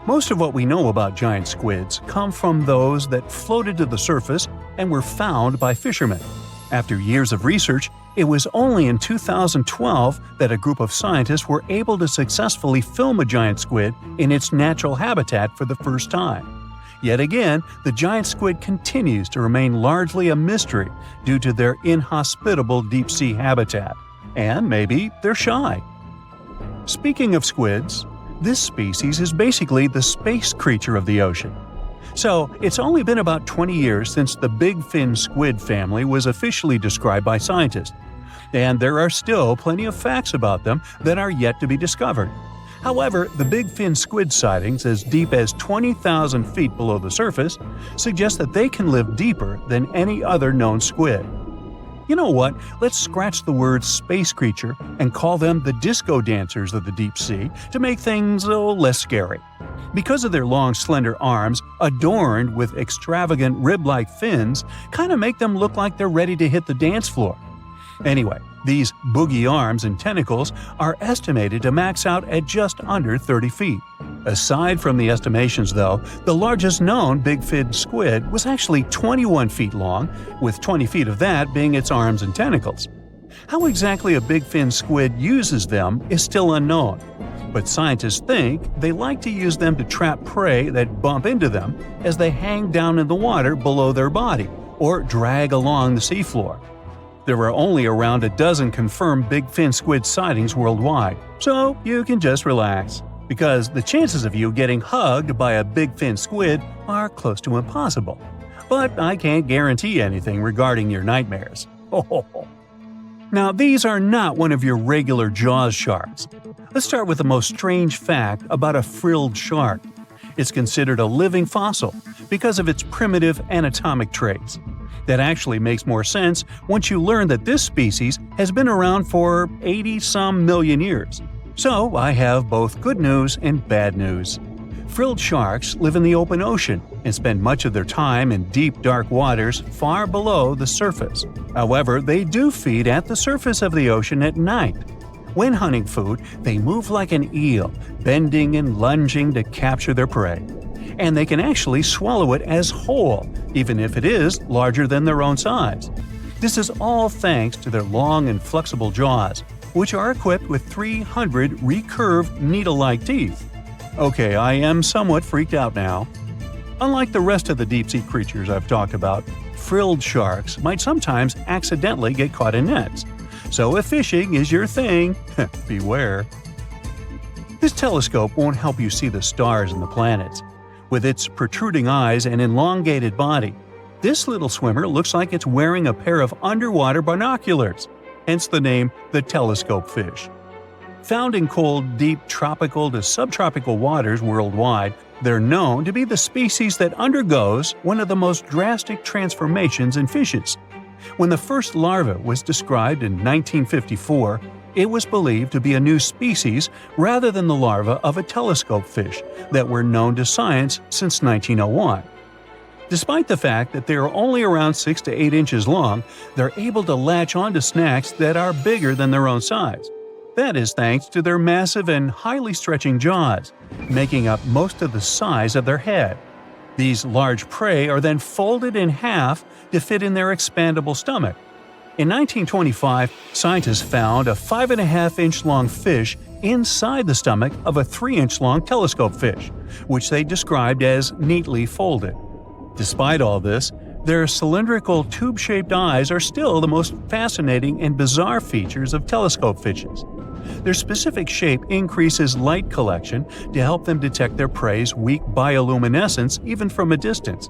Most of what we know about giant squids come from those that floated to the surface and were found by fishermen. After years of research, it was only in 2012 that a group of scientists were able to successfully film a giant squid in its natural habitat for the first time. Yet again, the giant squid continues to remain largely a mystery due to their inhospitable deep-sea habitat. And maybe they're shy. Speaking of squids, this species is basically the space creature of the ocean. So, it's only been about 20 years since the big fin squid family was officially described by scientists, and there are still plenty of facts about them that are yet to be discovered. However, the big fin squid sightings as deep as 20,000 feet below the surface suggest that they can live deeper than any other known squid. You know what? Let's scratch the word space creature and call them the disco dancers of the deep sea to make things less scary. Because of their long, slender arms, adorned with extravagant rib-like fins, kind of make them look like they're ready to hit the dance floor. Anyway, these boogie arms and tentacles are estimated to max out at just under 30 feet. Aside from the estimations though, the largest known big fin squid was actually 21 feet long, with 20 feet of that being its arms and tentacles. How exactly a big fin squid uses them is still unknown, but scientists think they like to use them to trap prey that bump into them as they hang down in the water below their body or drag along the seafloor. There are only around a dozen confirmed big fin squid sightings worldwide, so you can just relax, because the chances of you getting hugged by a big fin squid are close to impossible. But I can't guarantee anything regarding your nightmares. Now, these are not one of your regular Jaws sharks. Let's start with the most strange fact about a frilled shark. It's considered a living fossil because of its primitive anatomic traits. That actually makes more sense once you learn that this species has been around for 80-some million years. So I have both good news and bad news. Frilled sharks live in the open ocean and spend much of their time in deep, dark waters far below the surface. However, they do feed at the surface of the ocean at night. When hunting food, they move like an eel, bending and lunging to capture their prey. And they can actually swallow it as whole, even if it is larger than their own size. This is all thanks to their long and flexible jaws, which are equipped with 300 recurved needle-like teeth. Okay, I am somewhat freaked out now. Unlike the rest of the deep-sea creatures I've talked about, frilled sharks might sometimes accidentally get caught in nets. So if fishing is your thing, beware. This telescope won't help you see the stars and the planets. With its protruding eyes and elongated body, this little swimmer looks like it's wearing a pair of underwater binoculars, hence the name the telescope fish. Found in cold, deep tropical to subtropical waters worldwide, they're known to be the species that undergoes one of the most drastic transformations in fishes. When the first larva was described in 1954, it was believed to be a new species rather than the larva of a telescope fish that were known to science since 1901. Despite the fact that they are only around 6 to 8 inches long, they're able to latch onto snacks that are bigger than their own size. That is thanks to their massive and highly stretching jaws, making up most of the size of their head. These large prey are then folded in half to fit in their expandable stomach. In 1925, scientists found a 5.5-inch long fish inside the stomach of a 3-inch long telescope fish, which they described as neatly folded. Despite all this, their cylindrical tube-shaped eyes are still the most fascinating and bizarre features of telescope fishes. Their specific shape increases light collection to help them detect their prey's weak bioluminescence even from a distance.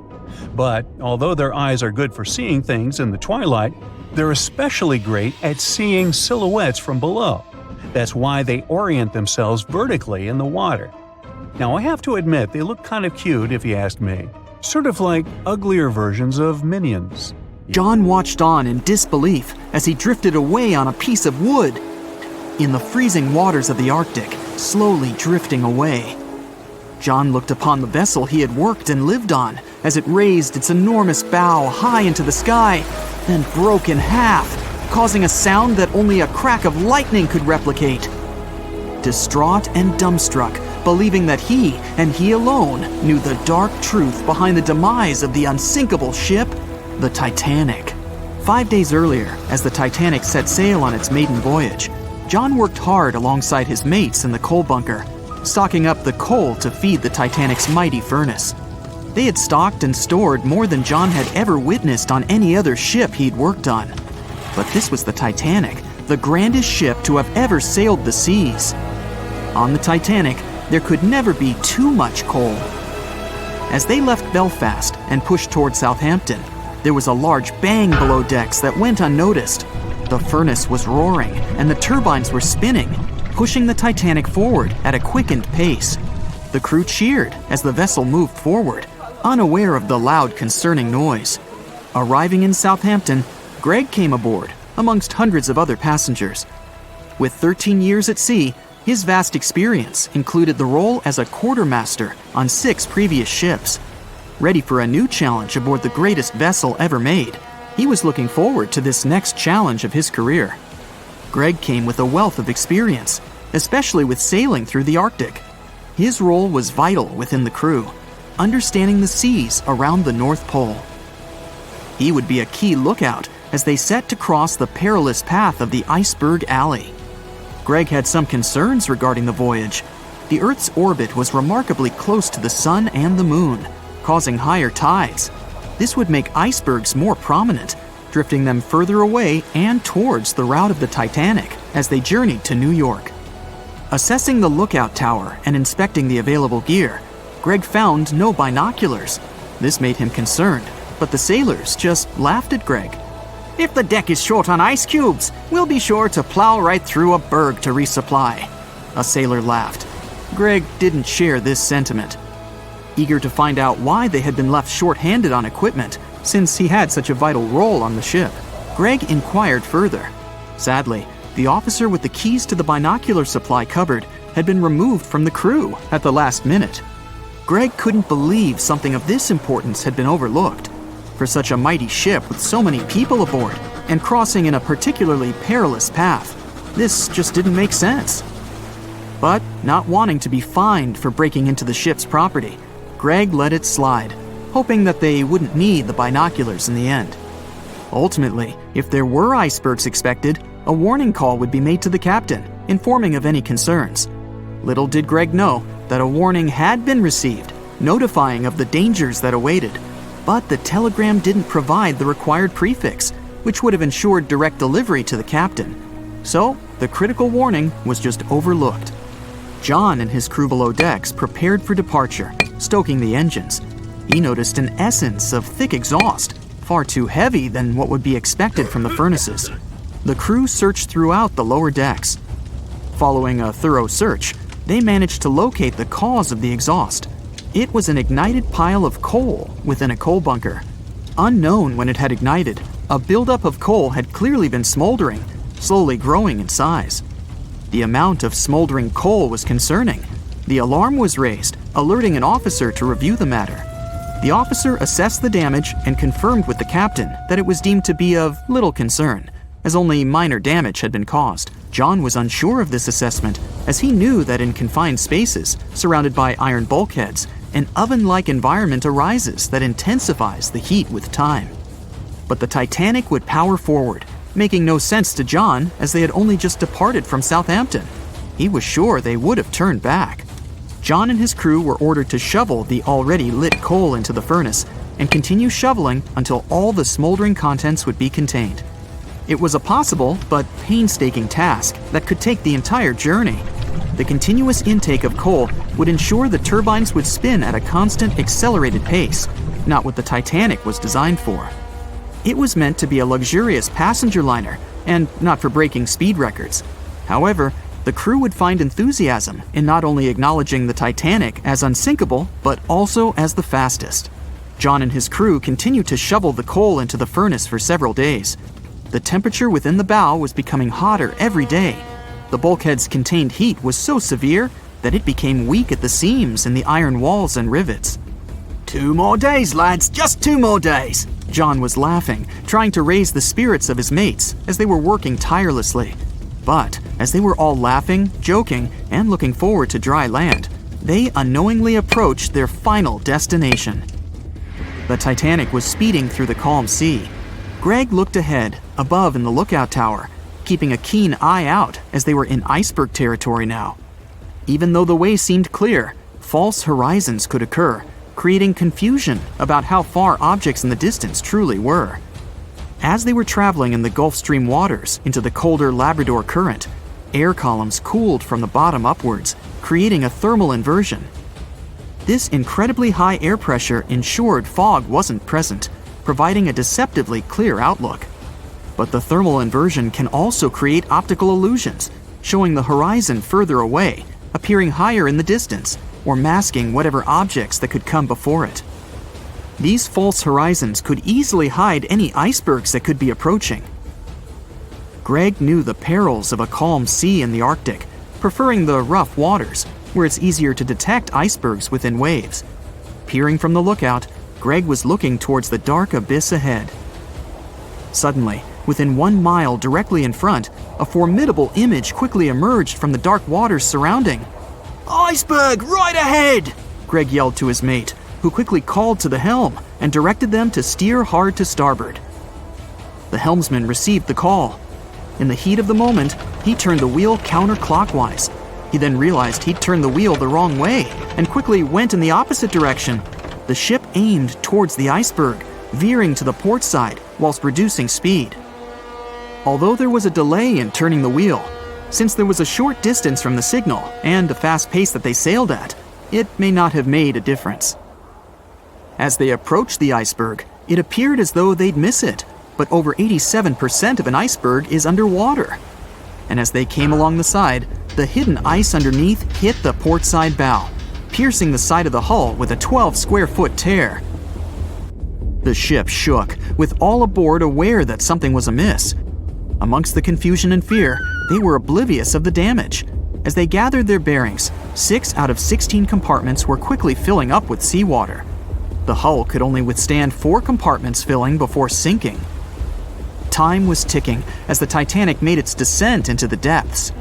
But although their eyes are good for seeing things in the twilight, they're especially great at seeing silhouettes from below. That's why they orient themselves vertically in the water. Now, I have to admit they look kind of cute if you ask me. Sort of like uglier versions of Minions. John watched on in disbelief as he drifted away on a piece of wood. In the freezing waters of the Arctic, slowly drifting away. John looked upon the vessel he had worked and lived on as it raised its enormous bow high into the sky, then broke in half, causing a sound that only a crack of lightning could replicate. Distraught and dumbstruck, believing that he, and he alone, knew the dark truth behind the demise of the unsinkable ship, the Titanic. 5 days earlier, as the Titanic set sail on its maiden voyage, John worked hard alongside his mates in the coal bunker, stocking up the coal to feed the Titanic's mighty furnace. They had stocked and stored more than John had ever witnessed on any other ship he'd worked on. But this was the Titanic, the grandest ship to have ever sailed the seas. On the Titanic, there could never be too much coal. As they left Belfast and pushed toward Southampton, there was a large bang below decks that went unnoticed. The furnace was roaring and the turbines were spinning, pushing the Titanic forward at a quickened pace. The crew cheered as the vessel moved forward, unaware of the loud, concerning noise. Arriving in Southampton, Greg came aboard, amongst hundreds of other passengers. With 13 years at sea, his vast experience included the role as a quartermaster on 6 previous ships. Ready for a new challenge aboard the greatest vessel ever made, he was looking forward to this next challenge of his career. Greg came with a wealth of experience, especially with sailing through the Arctic. His role was vital within the crew, understanding the seas around the North Pole. He would be a key lookout as they set to cross the perilous path of the Iceberg Alley. Greg had some concerns regarding the voyage. The Earth's orbit was remarkably close to the Sun and the Moon, causing higher tides. This would make icebergs more prominent, drifting them further away and towards the route of the Titanic as they journeyed to New York. Assessing the lookout tower and inspecting the available gear, Greg found no binoculars. This made him concerned, but the sailors just laughed at Greg. If the deck is short on ice cubes, we'll be sure to plow right through a berg to resupply. A sailor laughed. Greg didn't share this sentiment. Eager to find out why they had been left short-handed on equipment, since he had such a vital role on the ship, Greg inquired further. Sadly, the officer with the keys to the binocular supply cupboard had been removed from the crew at the last minute. Greg couldn't believe something of this importance had been overlooked. For such a mighty ship with so many people aboard and crossing in a particularly perilous path, this just didn't make sense. But not wanting to be fined for breaking into the ship's property, Greg let it slide, hoping that they wouldn't need the binoculars in the end. Ultimately, if there were icebergs expected, a warning call would be made to the captain, informing of any concerns. Little did Greg know that a warning had been received, notifying of the dangers that awaited. But the telegram didn't provide the required prefix, which would have ensured direct delivery to the captain. So, the critical warning was just overlooked. John and his crew below decks prepared for departure, stoking the engines. He noticed an essence of thick exhaust, far too heavy than what would be expected from the furnaces. The crew searched throughout the lower decks. Following a thorough search, they managed to locate the cause of the exhaust. It was an ignited pile of coal within a coal bunker. Unknown when it had ignited, a buildup of coal had clearly been smoldering, slowly growing in size. The amount of smoldering coal was concerning. The alarm was raised, alerting an officer to review the matter. The officer assessed the damage and confirmed with the captain that it was deemed to be of little concern, as only minor damage had been caused. John was unsure of this assessment, as he knew that in confined spaces, surrounded by iron bulkheads, an oven-like environment arises that intensifies the heat with time. But the Titanic would power forward, making no sense to John as they had only just departed from Southampton. He was sure they would have turned back. John and his crew were ordered to shovel the already lit coal into the furnace and continue shoveling until all the smoldering contents would be contained. It was a possible but painstaking task that could take the entire journey. The continuous intake of coal would ensure the turbines would spin at a constant, accelerated pace, not what the Titanic was designed for. It was meant to be a luxurious passenger liner and not for breaking speed records. However, the crew would find enthusiasm in not only acknowledging the Titanic as unsinkable, but also as the fastest. John and his crew continued to shovel the coal into the furnace for several days. The temperature within the bow was becoming hotter every day. The bulkhead's contained heat was so severe that it became weak at the seams in the iron walls and rivets. 2 more days, lads, just 2 more days. John was laughing, trying to raise the spirits of his mates as they were working tirelessly. But as they were all laughing, joking, and looking forward to dry land, they unknowingly approached their final destination. The Titanic was speeding through the calm sea. Greg looked ahead, above in the lookout tower, keeping a keen eye out as they were in iceberg territory now. Even though the way seemed clear, false horizons could occur, creating confusion about how far objects in the distance truly were. As they were traveling in the Gulf Stream waters into the colder Labrador Current, air columns cooled from the bottom upwards, creating a thermal inversion. This incredibly high air pressure ensured fog wasn't present, providing a deceptively clear outlook. But the thermal inversion can also create optical illusions, showing the horizon further away, appearing higher in the distance, or masking whatever objects that could come before it. These false horizons could easily hide any icebergs that could be approaching. Greg knew the perils of a calm sea in the Arctic, preferring the rough waters, where it's easier to detect icebergs within waves. Peering from the lookout, Greg was looking towards the dark abyss ahead. Suddenly, within 1 mile directly in front, a formidable image quickly emerged from the dark waters surrounding. Iceberg, right ahead! Greg yelled to his mate, who quickly called to the helm and directed them to steer hard to starboard. The helmsman received the call. In the heat of the moment, he turned the wheel counterclockwise. He then realized he'd turned the wheel the wrong way and quickly went in the opposite direction. The ship aimed towards the iceberg, veering to the port side whilst reducing speed. Although there was a delay in turning the wheel, since there was a short distance from the signal and the fast pace that they sailed at, it may not have made a difference. As they approached the iceberg, it appeared as though they'd miss it, but over 87% of an iceberg is underwater. And as they came along the side, the hidden ice underneath hit the port side bow, piercing the side of the hull with a 12-square-foot tear. The ship shook, with all aboard aware that something was amiss. Amongst the confusion and fear, they were oblivious of the damage. As they gathered their bearings, 6 out of 16 compartments were quickly filling up with seawater. The hull could only withstand 4 compartments filling before sinking. Time was ticking as the Titanic made its descent into the depths.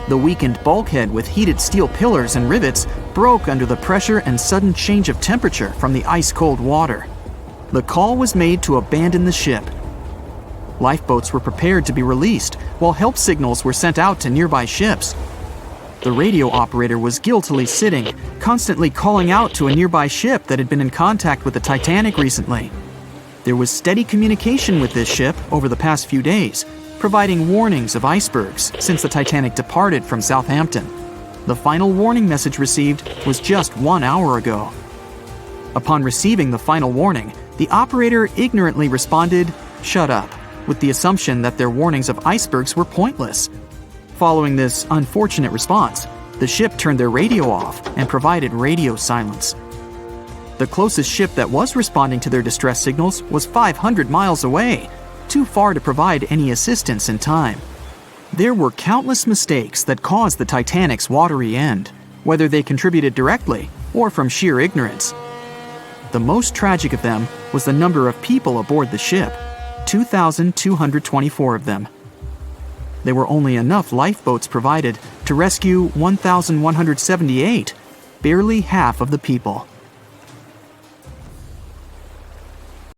The weakened bulkhead with heated steel pillars and rivets broke under the pressure and sudden change of temperature from the ice-cold water. The call was made to abandon the ship. Lifeboats were prepared to be released, while help signals were sent out to nearby ships. The radio operator was guiltily sitting, constantly calling out to a nearby ship that had been in contact with the Titanic recently. There was steady communication with this ship over the past few days, providing warnings of icebergs since the Titanic departed from Southampton. The final warning message received was just 1 hour ago. Upon receiving the final warning, the operator ignorantly responded, "Shut up," with the assumption that their warnings of icebergs were pointless. Following this unfortunate response, the ship turned their radio off and provided radio silence. The closest ship that was responding to their distress signals was 500 miles away, too far to provide any assistance in time. There were countless mistakes that caused the Titanic's watery end, whether they contributed directly or from sheer ignorance. The most tragic of them was the number of people aboard the ship, 2,224 of them. There were only enough lifeboats provided to rescue 1,178, barely half of the people.